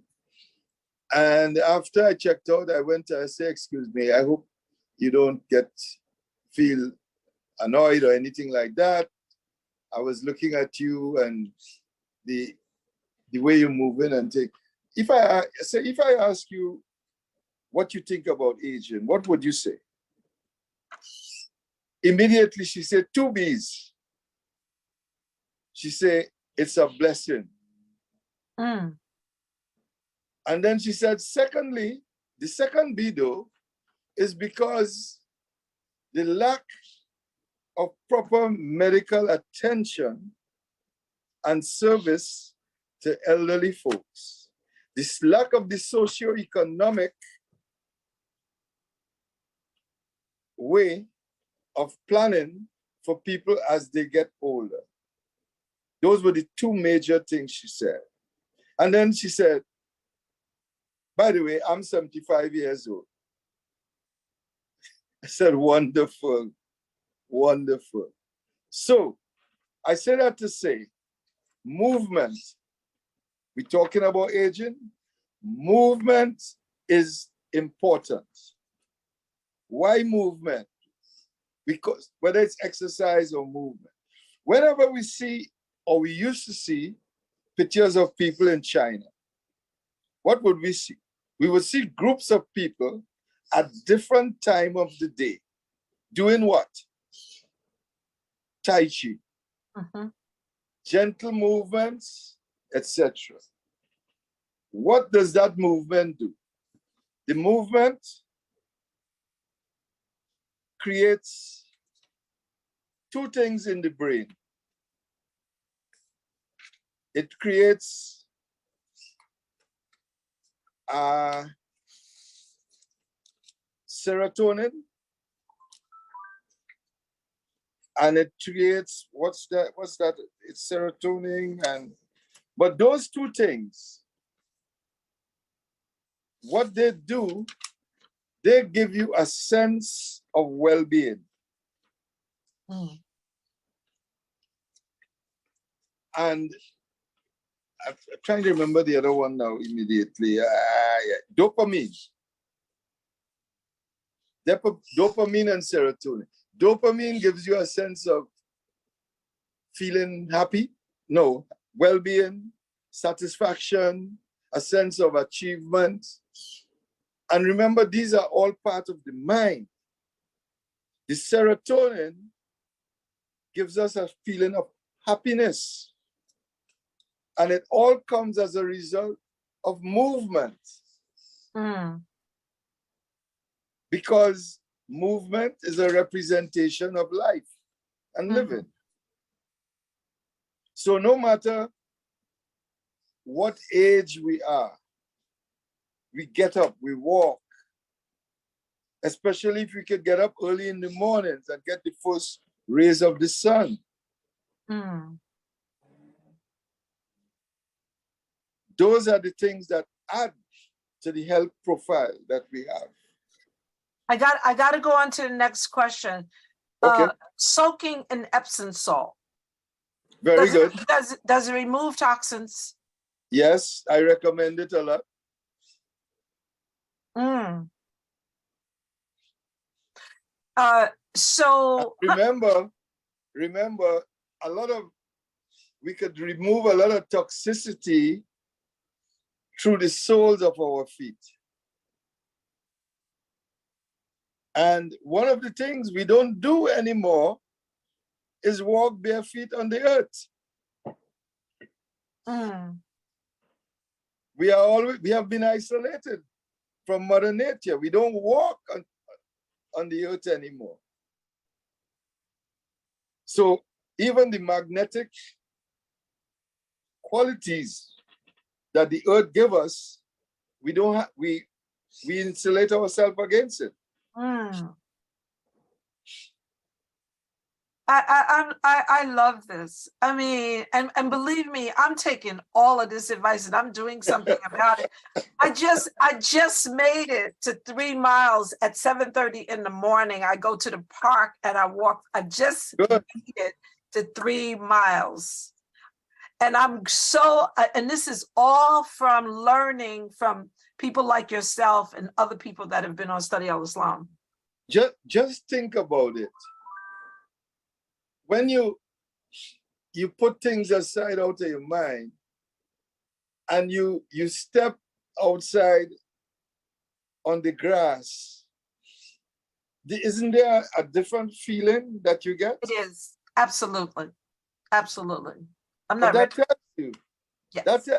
And after I checked out, I went to her, say, excuse me, I hope you don't feel annoyed or anything like that. I was looking at you and the way you're moving and take. If I ask you what you think about aging, what would you say? Immediately she said 2 B's. She said, it's a blessing. And then she said, secondly, the second B though, is because the lack of proper medical attention and service to elderly folks. This lack of the socio-economic way of planning for people as they get older. Those were the 2 major things she said. And then she said, by the way, I'm 75 years old. I said, wonderful, wonderful. So I say that to say, movement, we're talking about aging, movement is important. Why movement? Because whether it's exercise or movement, whenever we see, or we used to see, pictures of people in China, what would we see? We would see groups of people at different time of the day doing what? Tai Chi, gentle movements, etc. What does that movement do? The movement creates 2 things in the brain. It creates serotonin, and it creates, what's that? It's serotonin, but those 2 things, what they do, they give you a sense of well-being. And I'm trying to remember the other one now immediately. Dopamine. Dopamine and serotonin. Dopamine gives you a sense of feeling happy, well-being, satisfaction, a sense of achievement. And remember, these are all part of the mind. The serotonin gives us a feeling of happiness. And it all comes as a result of movement. Because movement is a representation of life and living. So no matter what age we are, we get up, we walk, especially if we could get up early in the mornings and get the first rays of the sun. Those are the things that add to the health profile that we have. I got to go on to the next question. Okay. Soaking in Epsom salt. Very good. Does it remove toxins? Yes, I recommend it a lot. So remember, we could remove a lot of toxicity through the soles of our feet. And one of the things we don't do anymore is walk bare feet on the earth. We have been isolated from Mother Nature. We don't walk on the earth anymore. So even the magnetic qualities that the earth gives us, we don't have, we insulate ourselves against it. I love this. I mean, and believe me, I'm taking all of this advice and I'm doing something about it. I just made it to 3 miles at 7:30 in the morning. I go to the park and I walk. I just made it to 3 miles. And I'm so, and this is all from learning from people like yourself and other people that have been on Study Al-Islam. Just think about it. When you put things aside out of your mind and you step outside on the grass, isn't there a different feeling that you get? It is, absolutely, absolutely. I'm but not that tells you. Yes.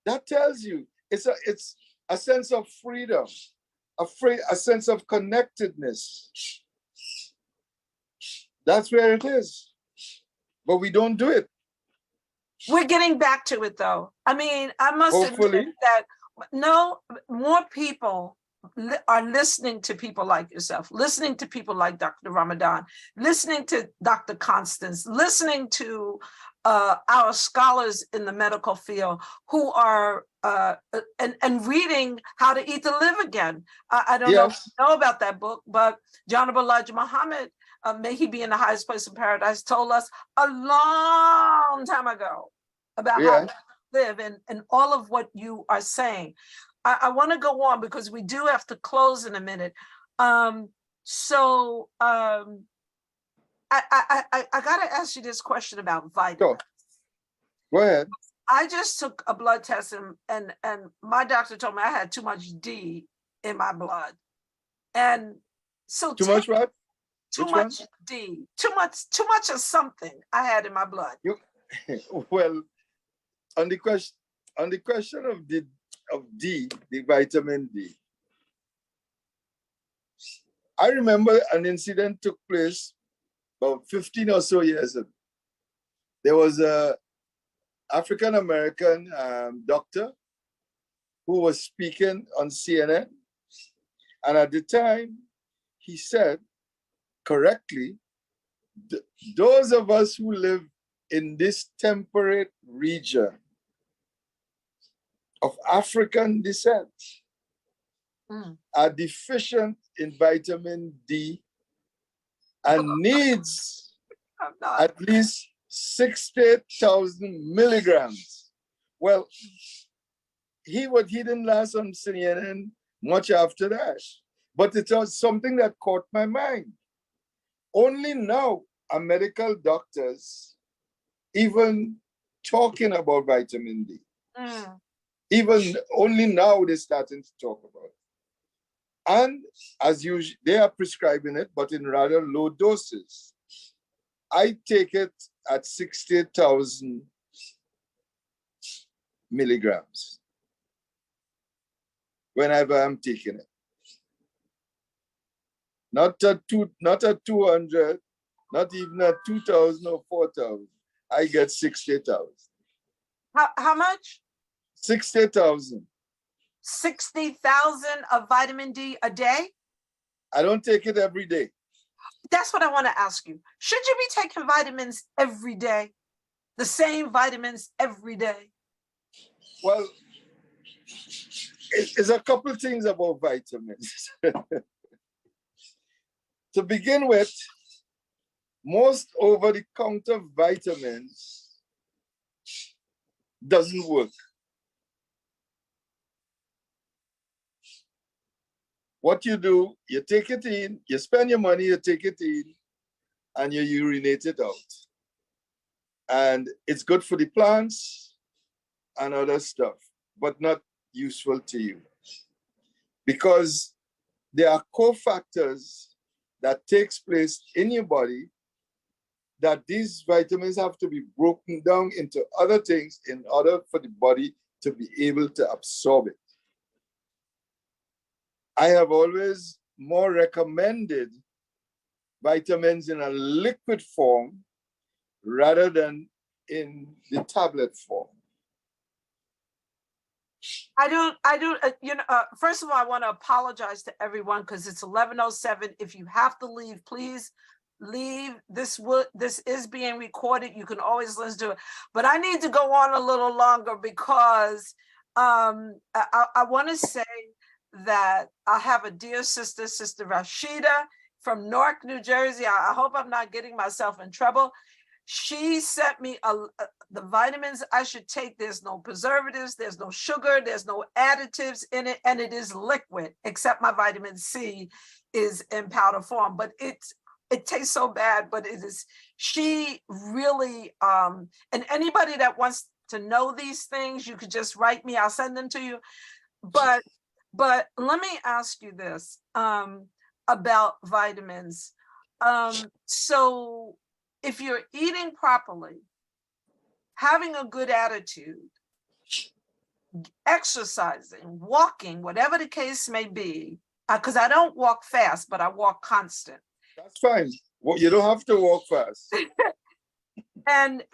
That tells you it's a sense of freedom, a sense of connectedness. That's where it is. But we don't do it. We're getting back to it though. I mean, I must admit that more people are listening to people like yourself, listening to people like Dr. Ramadan, listening to Dr. Constance, listening to our scholars in the medical field who are and reading How to Eat to Live Again. I don't know if you know about that book, but John Elijah Muhammad, may he be in the highest place in paradise, told us a long time ago about how to live and all of what you are saying. I want to go on because we do have to close in a minute. I got to ask you this question about vitamins. Go ahead. I just took a blood test and my doctor told me I had too much D in my blood. And so too much what? Too much D. Too much of something I had in my blood. Well, on the question of D, the vitamin D. I remember an incident took place about 15 or so years ago. There was a African-American doctor who was speaking on CNN. And at the time, he said correctly, those of us who live in this temperate region of African descent are deficient in vitamin D and needs at least 60,000 milligrams. Well, he didn't last on CNN much after that, but it was something that caught my mind. Only now are medical doctors even talking about vitamin D. Even only now they're starting to talk about it. And as usual, they are prescribing it, but in rather low doses. I take it at 60,000 milligrams whenever I'm taking it. Not at 200, not even at 2,000 or 4,000. I get 60,000. How much? 60,000. 60,000 of vitamin D a day? I don't take it every day. That's what I want to ask you. Should you be taking vitamins every day? The same vitamins every day? Well, it's a couple things about vitamins. To begin with, most over-the-counter vitamins doesn't work. What you do, you take it in, you spend your money, you take it in, and you urinate it out. And it's good for the plants and other stuff, but not useful to you. Because there are cofactors that takes place in your body that these vitamins have to be broken down into other things in order for the body to be able to absorb it. I have always more recommended vitamins in a liquid form rather than in the tablet form. First of all, I want to apologize to everyone because it's 11:07. If you have to leave, please leave. This is being recorded. You can always listen to it. But I need to go on a little longer because I want to say that I have a dear sister, Sister Rashida from Newark, New Jersey. I hope I'm not getting myself in trouble. She sent me the vitamins I should take. There's no preservatives, there's no sugar, there's no additives in it, and it is liquid, except my vitamin C is in powder form. But it tastes so bad, but it is, she really, and anybody that wants to know these things, you could just write me, I'll send them to you. But let me ask you this about vitamins. So if you're eating properly, having a good attitude, exercising, walking, whatever the case may be, because I don't walk fast, but I walk constant. That's fine. Well, you don't have to walk fast. And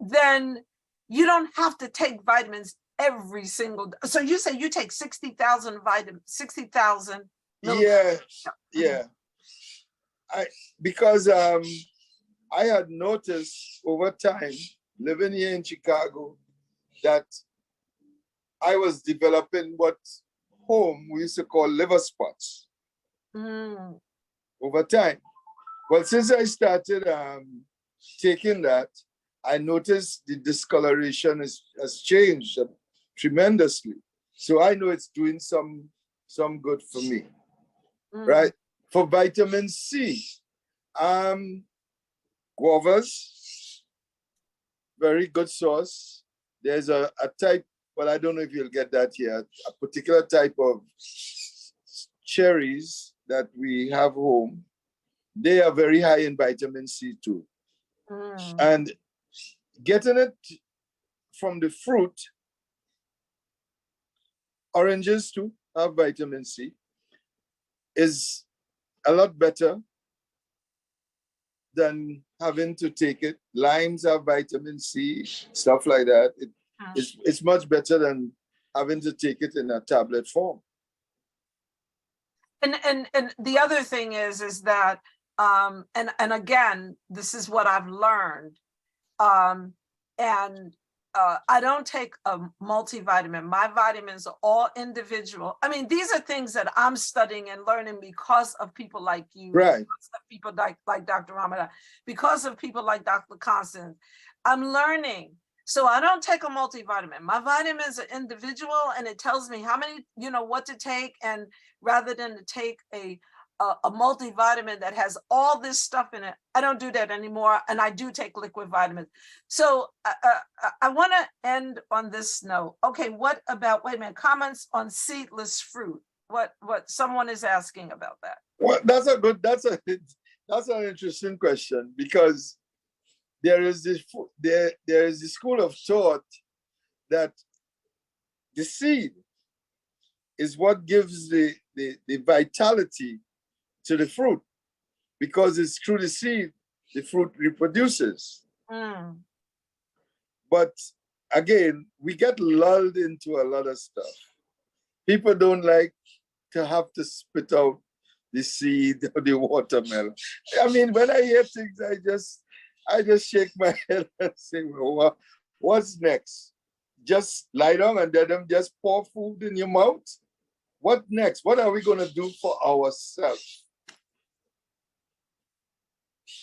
then you don't have to take vitamins every single day. So you say you take 60,000 vitamins, 60,000. Yeah. Because I had noticed over time, living here in Chicago, that I was developing what home we used to call liver spots over time. Well, since I started taking that, I noticed the discoloration has changed tremendously. So I know it's doing some good for me, right? For vitamin C, guavas, very good source. There's a type, but I don't know if you'll get that here, a particular type of cherries that we have home. They are very high in vitamin C too. And getting it from the fruit, oranges too have vitamin C, is a lot better than having to take it. Limes have vitamin C, stuff like that. It's much better than having to take it in a tablet form. And the other thing is that and again, this is what I've learned. I don't take a multivitamin. My vitamins are all individual. I mean, these are things that I'm studying and learning because of people like you, right? Because of people like Dr. Ramadan, because of people like Dr. Constance. I'm learning. So I don't take a multivitamin. My vitamins are individual, and it tells me how many, what to take. And rather than to take a multivitamin that has all this stuff in it, I don't do that anymore. And I do take liquid vitamins. So I want to end on this note. Okay, what about, wait a minute, comments on seedless fruit? What someone is asking about that. Well, that's an interesting question, because there is this school of thought that the seed is what gives the vitality to the fruit, because it's through the seed the fruit reproduces. Mm. But again, we get lulled into a lot of stuff. People don't like to have to spit out the seed or the watermelon. I mean, when I hear things, I just shake my head and say, well, what's next? Just lie down and let them just pour food in your mouth? What next? What are we going to do for ourselves?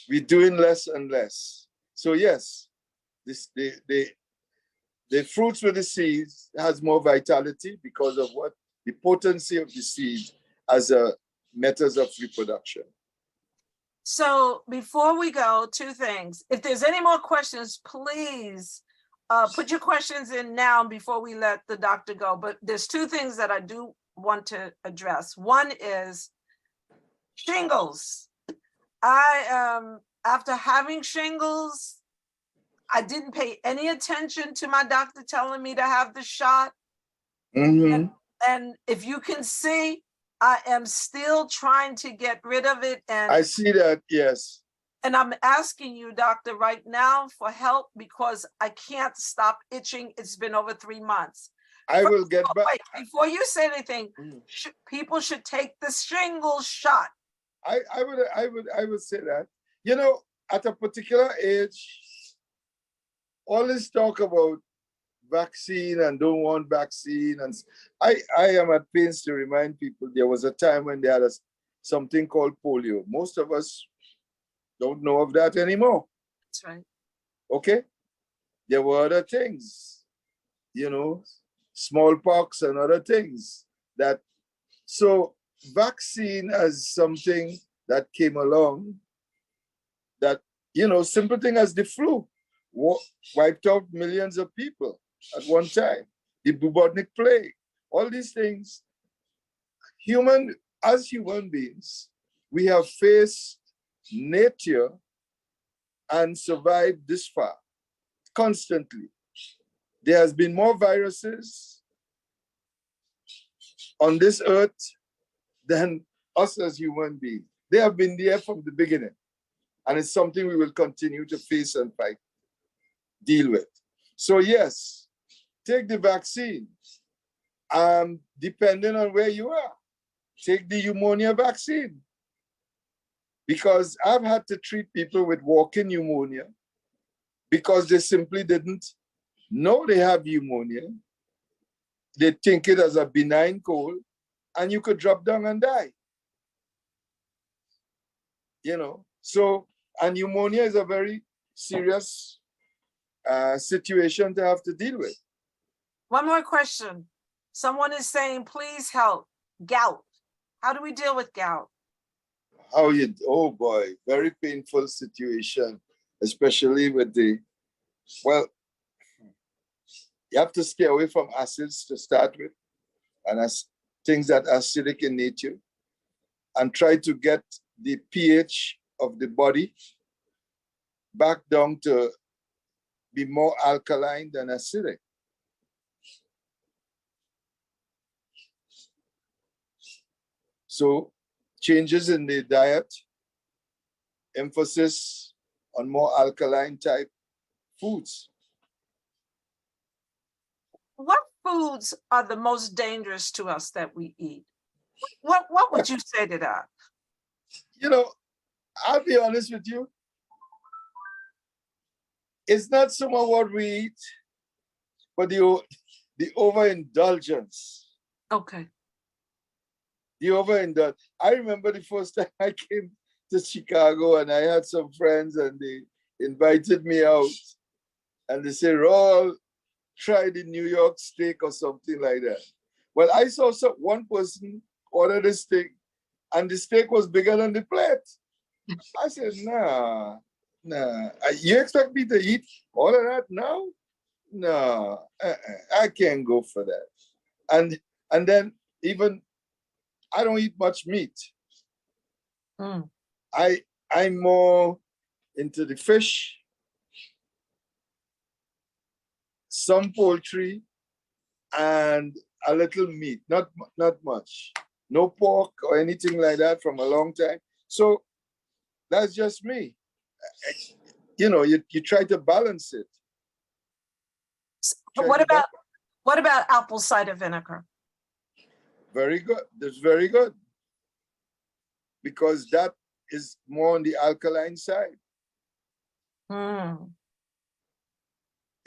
We're doing less and less. So yes, the fruits with the seeds has more vitality because of what? The potency of the seed as a methods of reproduction. So before we go, two things. If there's any more questions, please put your questions in now before we let the doctor go. But there's two things that I do want to address. One is shingles. After having shingles, I didn't pay any attention to my doctor telling me to have the shot. Mm-hmm. And if you can see, I am still trying to get rid of it. And I see that, yes. And I'm asking you, doctor, right now for help because I can't stop itching. It's been over 3 months. I will get back. Wait, before you say anything, people should take the shingles shot. I would say that. You know, at a particular age, all this talk about vaccine and don't want vaccine, and I am at pains to remind people there was a time when there was something called polio. Most of us don't know of that anymore. That's right. Okay? There were other things, you know, smallpox and other things that, so vaccine as something that came along that, you know, simple thing as the flu wiped out millions of people at one time, the bubonic plague, all these things. As human beings, we have faced nature and survived this far constantly. There has been more viruses on this earth than us as human beings. They have been there from the beginning. And it's something we will continue to face and fight, deal with. So yes, take the vaccine. Depending on where you are, take the pneumonia vaccine. Because I've had to treat people with walking pneumonia because they simply didn't know they have pneumonia. They think it as a benign cold and you could drop down and die. You know, so, and pneumonia is a very serious situation to have to deal with. One more question. Someone is saying, please help. Gout. How do we deal with gout? Oh boy, very painful situation, especially with well, you have to stay away from acids to start with, and as things that are acidic in nature, and try to get the pH of the body back down to be more alkaline than acidic. So changes in the diet, emphasis on more alkaline type foods. What foods are the most dangerous to us that we eat? What would you say to that? You know, I'll be honest with you. It's not so much what we eat, but the overindulgence. Okay. The overindulgence. I remember the first time I came to Chicago and I had some friends and they invited me out and they said, Raul, try the New York steak or something like that. Well, I saw one person order the steak and the steak was bigger than the plate. I said, nah. You expect me to eat all of that now? No, I can't go for that. And then even, I don't eat much meat. Mm. I'm more into the fish some poultry, and a little meat, not much. No pork or anything like that from a long time. So that's just me. You know, you try to balance it. But what about apple cider vinegar? Very good. That's very good. Because that is more on the alkaline side.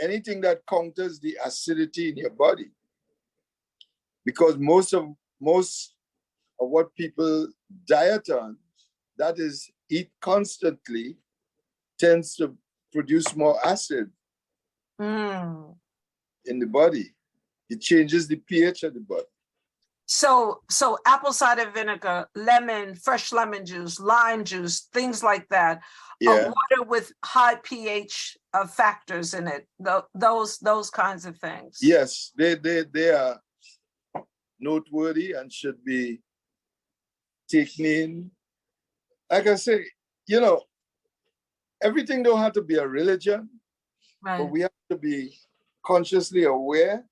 Anything that counters the acidity in your body. Because most of what people diet on, that is eat constantly, tends to produce more acid in the body. It changes the pH of the body. So apple cider vinegar, lemon, fresh lemon juice, lime juice, things like that. Yeah. Water with high pH factors in it. Those kinds of things. Yes, they are noteworthy and should be taken in. Like I say, you know, everything don't have to be a religion, Right. but we have to be consciously aware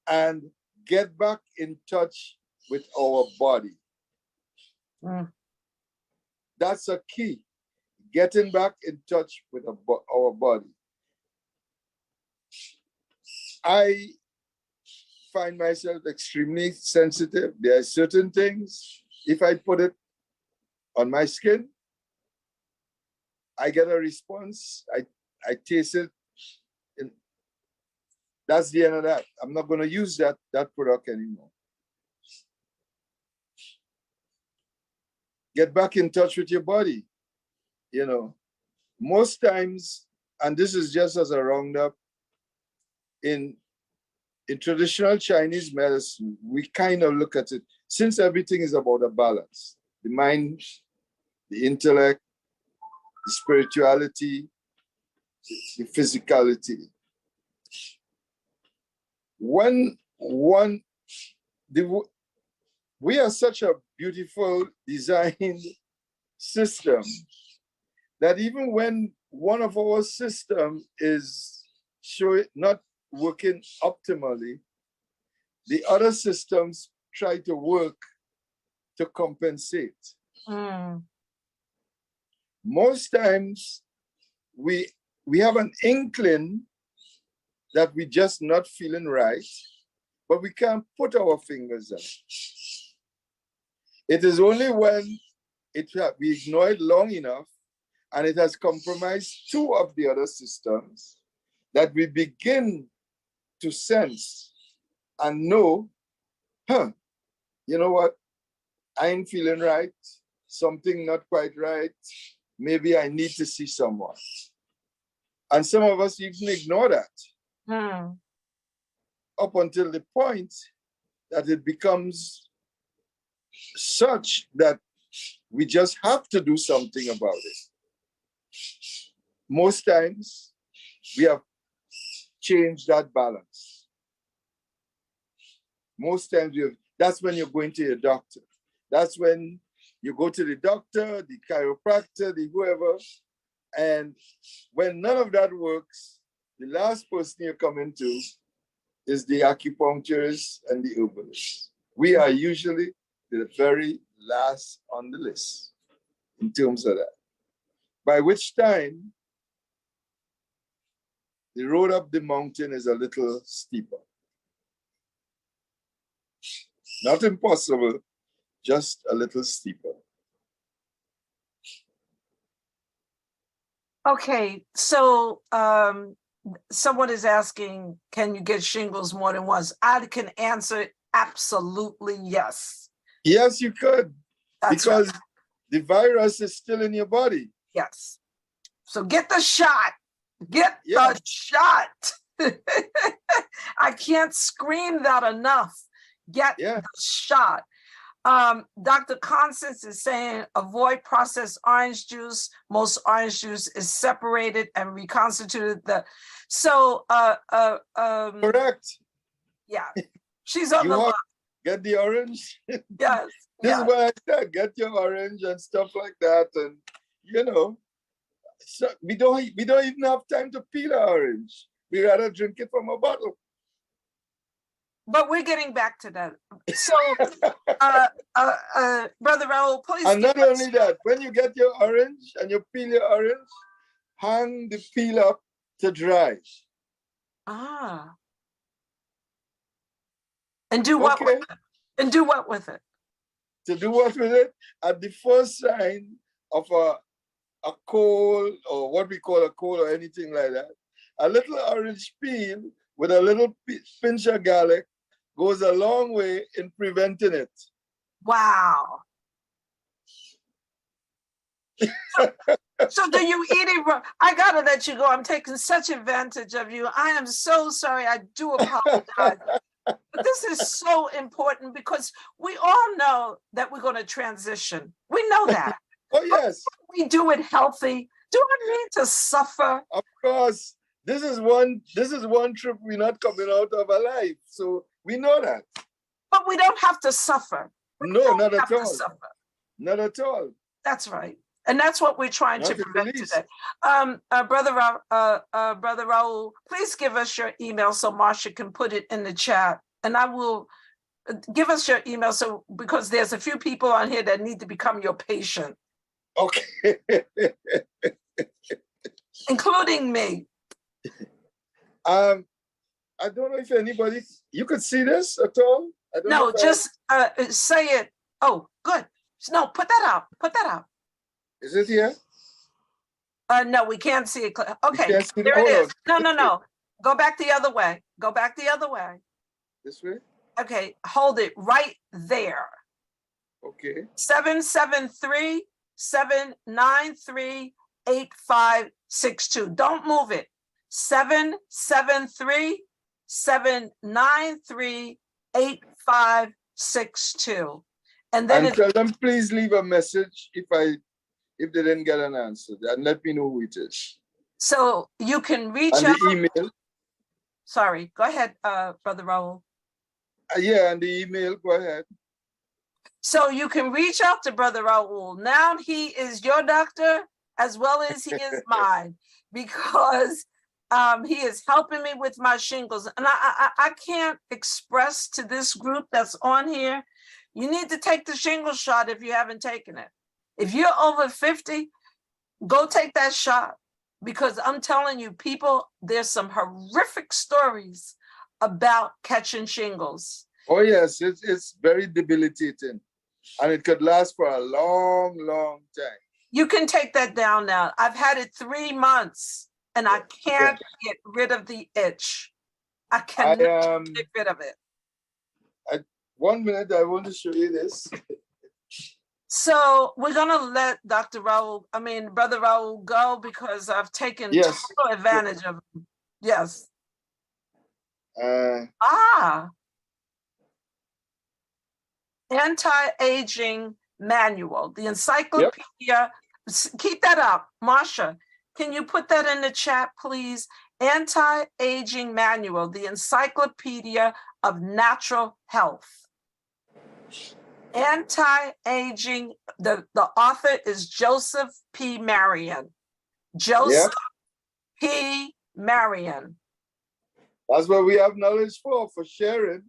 and get back in touch with our body. That's a key, getting back in touch with our body. I find myself extremely sensitive. There are certain things, if I put it on my skin, I get a response. I taste it. And that's the end of that. I'm not going to use that product anymore. Get back in touch with your body. You know, most times, and this is just as a roundup, in traditional Chinese medicine, we kind of look at it, since everything is about a balance, the mind, the intellect, the spirituality, the physicality. We are such a beautiful designed system that even when one of our system is not working optimally, the other systems try to work to compensate. Most times we have an inkling that we're just not feeling right, but we can't put our fingers on it. It is only when we ignore it long enough and it has compromised two of the other systems that we begin to sense and know, you know what? I ain't feeling right. Something not quite right. Maybe I need to see someone. And some of us even ignore that. Up until the point that it becomes such that we just have to do something about it. Most times we have changed that balance. Most times that's when you're going to your doctor. That's when you go to the doctor, the chiropractor, the whoever, and when none of that works, the last person you come into is the acupuncturist and the herbalist. We are usually the very last on the list in terms of that. By which time, the road up the mountain is a little steeper. Not impossible, just a little steeper. Okay, so someone is asking, can you get shingles more than once? I can answer absolutely yes. Yes, you could. That's because right. The virus is still in your body. Yes. So get the shot. Get the shot. I can't scream that enough. Get the shot. Dr. Constance is saying avoid processed orange juice. Most orange juice is separated and reconstituted. Correct. Yeah, she's on the line. Get the orange. Yes. This is what I said. Get your orange and stuff like that, and so we don't even have time to peel an orange. We rather drink it from a bottle. But we're getting back to that. So, Brother Raul, please. And not give us- only that, when you get your orange and you peel your orange, hang the peel up to dry. Ah. And do what Okay. with it? And do what with it? To do what with it? At the first sign of a cold, or what we call a cold, or anything like that, a little orange peel with a little pinch of garlic goes a long way in preventing it. Wow. So do you eat it? I gotta let you go. I'm taking such advantage of you. I am so sorry. I do apologize. But this is so important because we all know that we're going to transition. We know that. Oh, yes. We do it healthy. Do I need to suffer? Of course. This is one trip we're not coming out of alive. So we know that. But we don't have to suffer. No, not Have at to all. suffer. Not at all. That's right. And that's what we're trying Not to in the prevent least. today. Brother Raul, please give us your email so Marsha can put it in the chat. And I will give us your email so because there's a few people on here that need to become your patient, Okay. including me. I don't know if anybody, you could see this at all? I don't know No, if just say it. Oh, good. No, put that out. Put that out. Is it here? No, we can't see it. Okay, can't see it. there it Hold is. No, no, no. Go back the other way. Go back the other way. This way? Okay, hold it right there. Okay. 773-793-8562. Don't move it. 773-793-8562. And then And tell them please leave a message if they didn't get an answer, and let me know who it is. so you can reach And out. the email. Sorry, go ahead, Brother Raul. Yeah, and the email, go ahead. So you can reach out to Brother Raul. Now he is your doctor as well as he is mine, because he is helping me with my shingles. And I can't express to this group that's on here, you need to take the shingle shot if you haven't taken it. If you're over 50, go take that shot, because I'm telling you, people, there's some horrific stories about catching shingles. Oh yes, it's very debilitating, and it could last for a long, long time. You can take that down now. I've had it 3 months and I can't get rid of the itch. I cannot get rid of it. 1 minute, I want to show you this. So we're gonna let Brother Raul go, because I've taken Yes. total advantage of him. Yes. Uh, Anti-aging manual, the encyclopedia. Keep that up, Marsha. Can you put that in the chat, please? Anti-aging manual, the encyclopedia of natural health. Anti-aging. The author is Joseph P. Marion. Joseph P. Marion. That's what we have knowledge for sharing.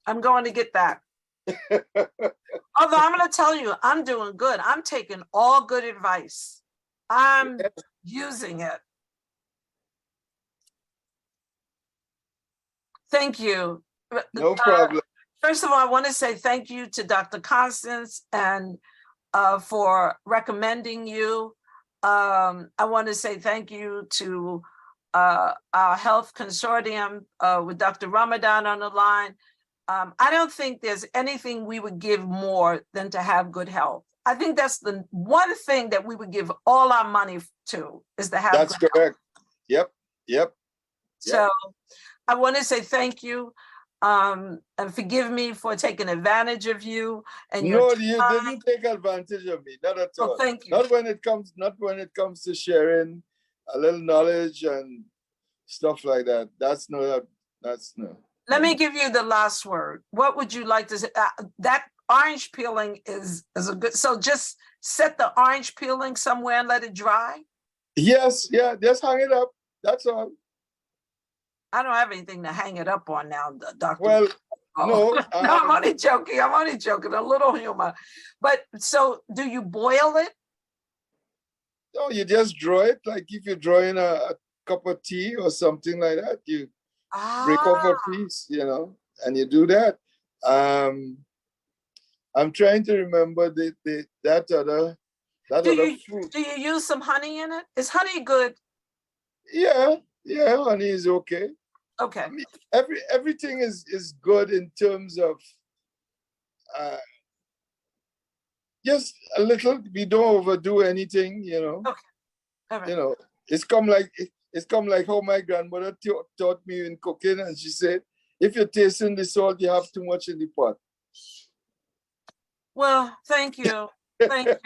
I'm going to get that. Although I'm going to tell you, I'm doing good. I'm taking all good advice. I'm using it. Thank you. No problem. First of all, I want to say thank you to Dr. Constance and for recommending you. I want to say thank you to our health consortium with Dr. Ramadan on the line. I don't think there's anything we would give more than to have good health. I think that's the one thing that we would give all our money to, is to have That's good correct. Health. Yep. So I want to say thank you, and forgive me for taking advantage of you. And No, you didn't take advantage of me, not at all. Oh, thank you. Not when it comes to sharing a little knowledge and stuff like that. That's no. Let me give you the last word. What would you like to say? That orange peeling is a good, so just set the orange peeling somewhere and let it dry. Yes, yeah, just hang it up. That's all. I don't have anything to hang it up on now, Dr. Well, Oh. no, No, I'm only joking. I'm only joking. A little humor. But so do you boil it? no, you just draw it like if you're drawing a cup of tea or something like that. You break off a piece, you know, and you do that. I'm trying to remember that other fruit. Do you use some honey in it? Is honey good? Yeah, honey is okay. Okay. I mean, everything is good in terms of just a little. We don't overdo anything, you know. Okay. All right. You know, it's come like how my grandmother taught me in cooking, and she said, if you're tasting the salt, you have too much in the pot. Well, thank you. Thank you.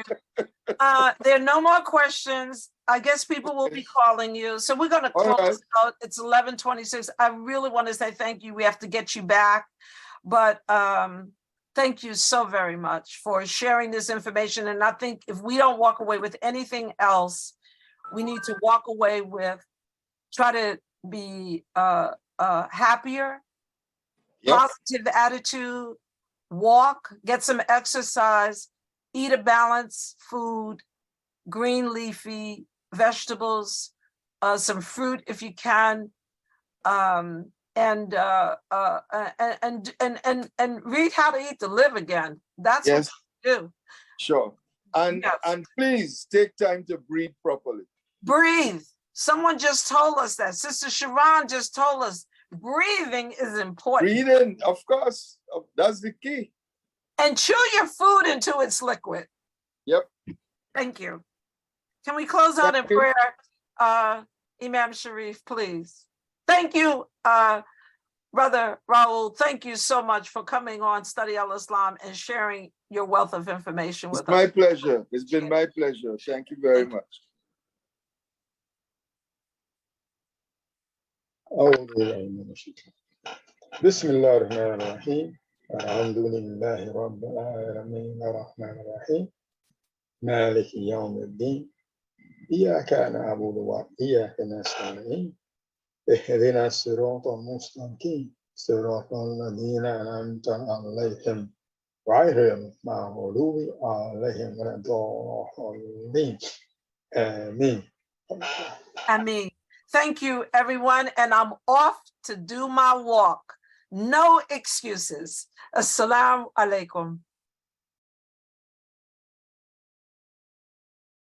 There are no more questions. I guess people will be calling you. So we're going to close out. It's 11:26. I really want to say thank you. We have to get you back. But thank you so very much for sharing this information. And I think if we don't walk away with anything else, we need to walk away with, try to be happier, positive attitude, walk, get some exercise, eat a balanced food, green leafy vegetables, some fruit if you can, and read How to Eat to Live Again. That's what you do. Sure. And please take time to breathe properly. Breathe. Someone just told us that. Sister Sharon just told us breathing is important. Breathing, of course, that's the key. And chew your food into its liquid. Yep. Thank you. Can we close out in prayer? Imam Sharif, please. Thank you, Brother Raul. Thank you so much for coming on Study Al-Islam and sharing your wealth of information with us. It's my pleasure. It's been my pleasure. Thank you very much. بسم الله الرحمن الرحيم الحمد لله رب العالمين الرحمن الرحيم مالك يوم الدين إياك نعبد وإياك نستعين اهدنا الصراط المستقيم صراط الذين أنعمت عليهم غير المغضوب عليهم ولا الضالين آمين. Ameen. Thank you, everyone. And I'm off to do my walk. No excuses. Assalamu alaikum.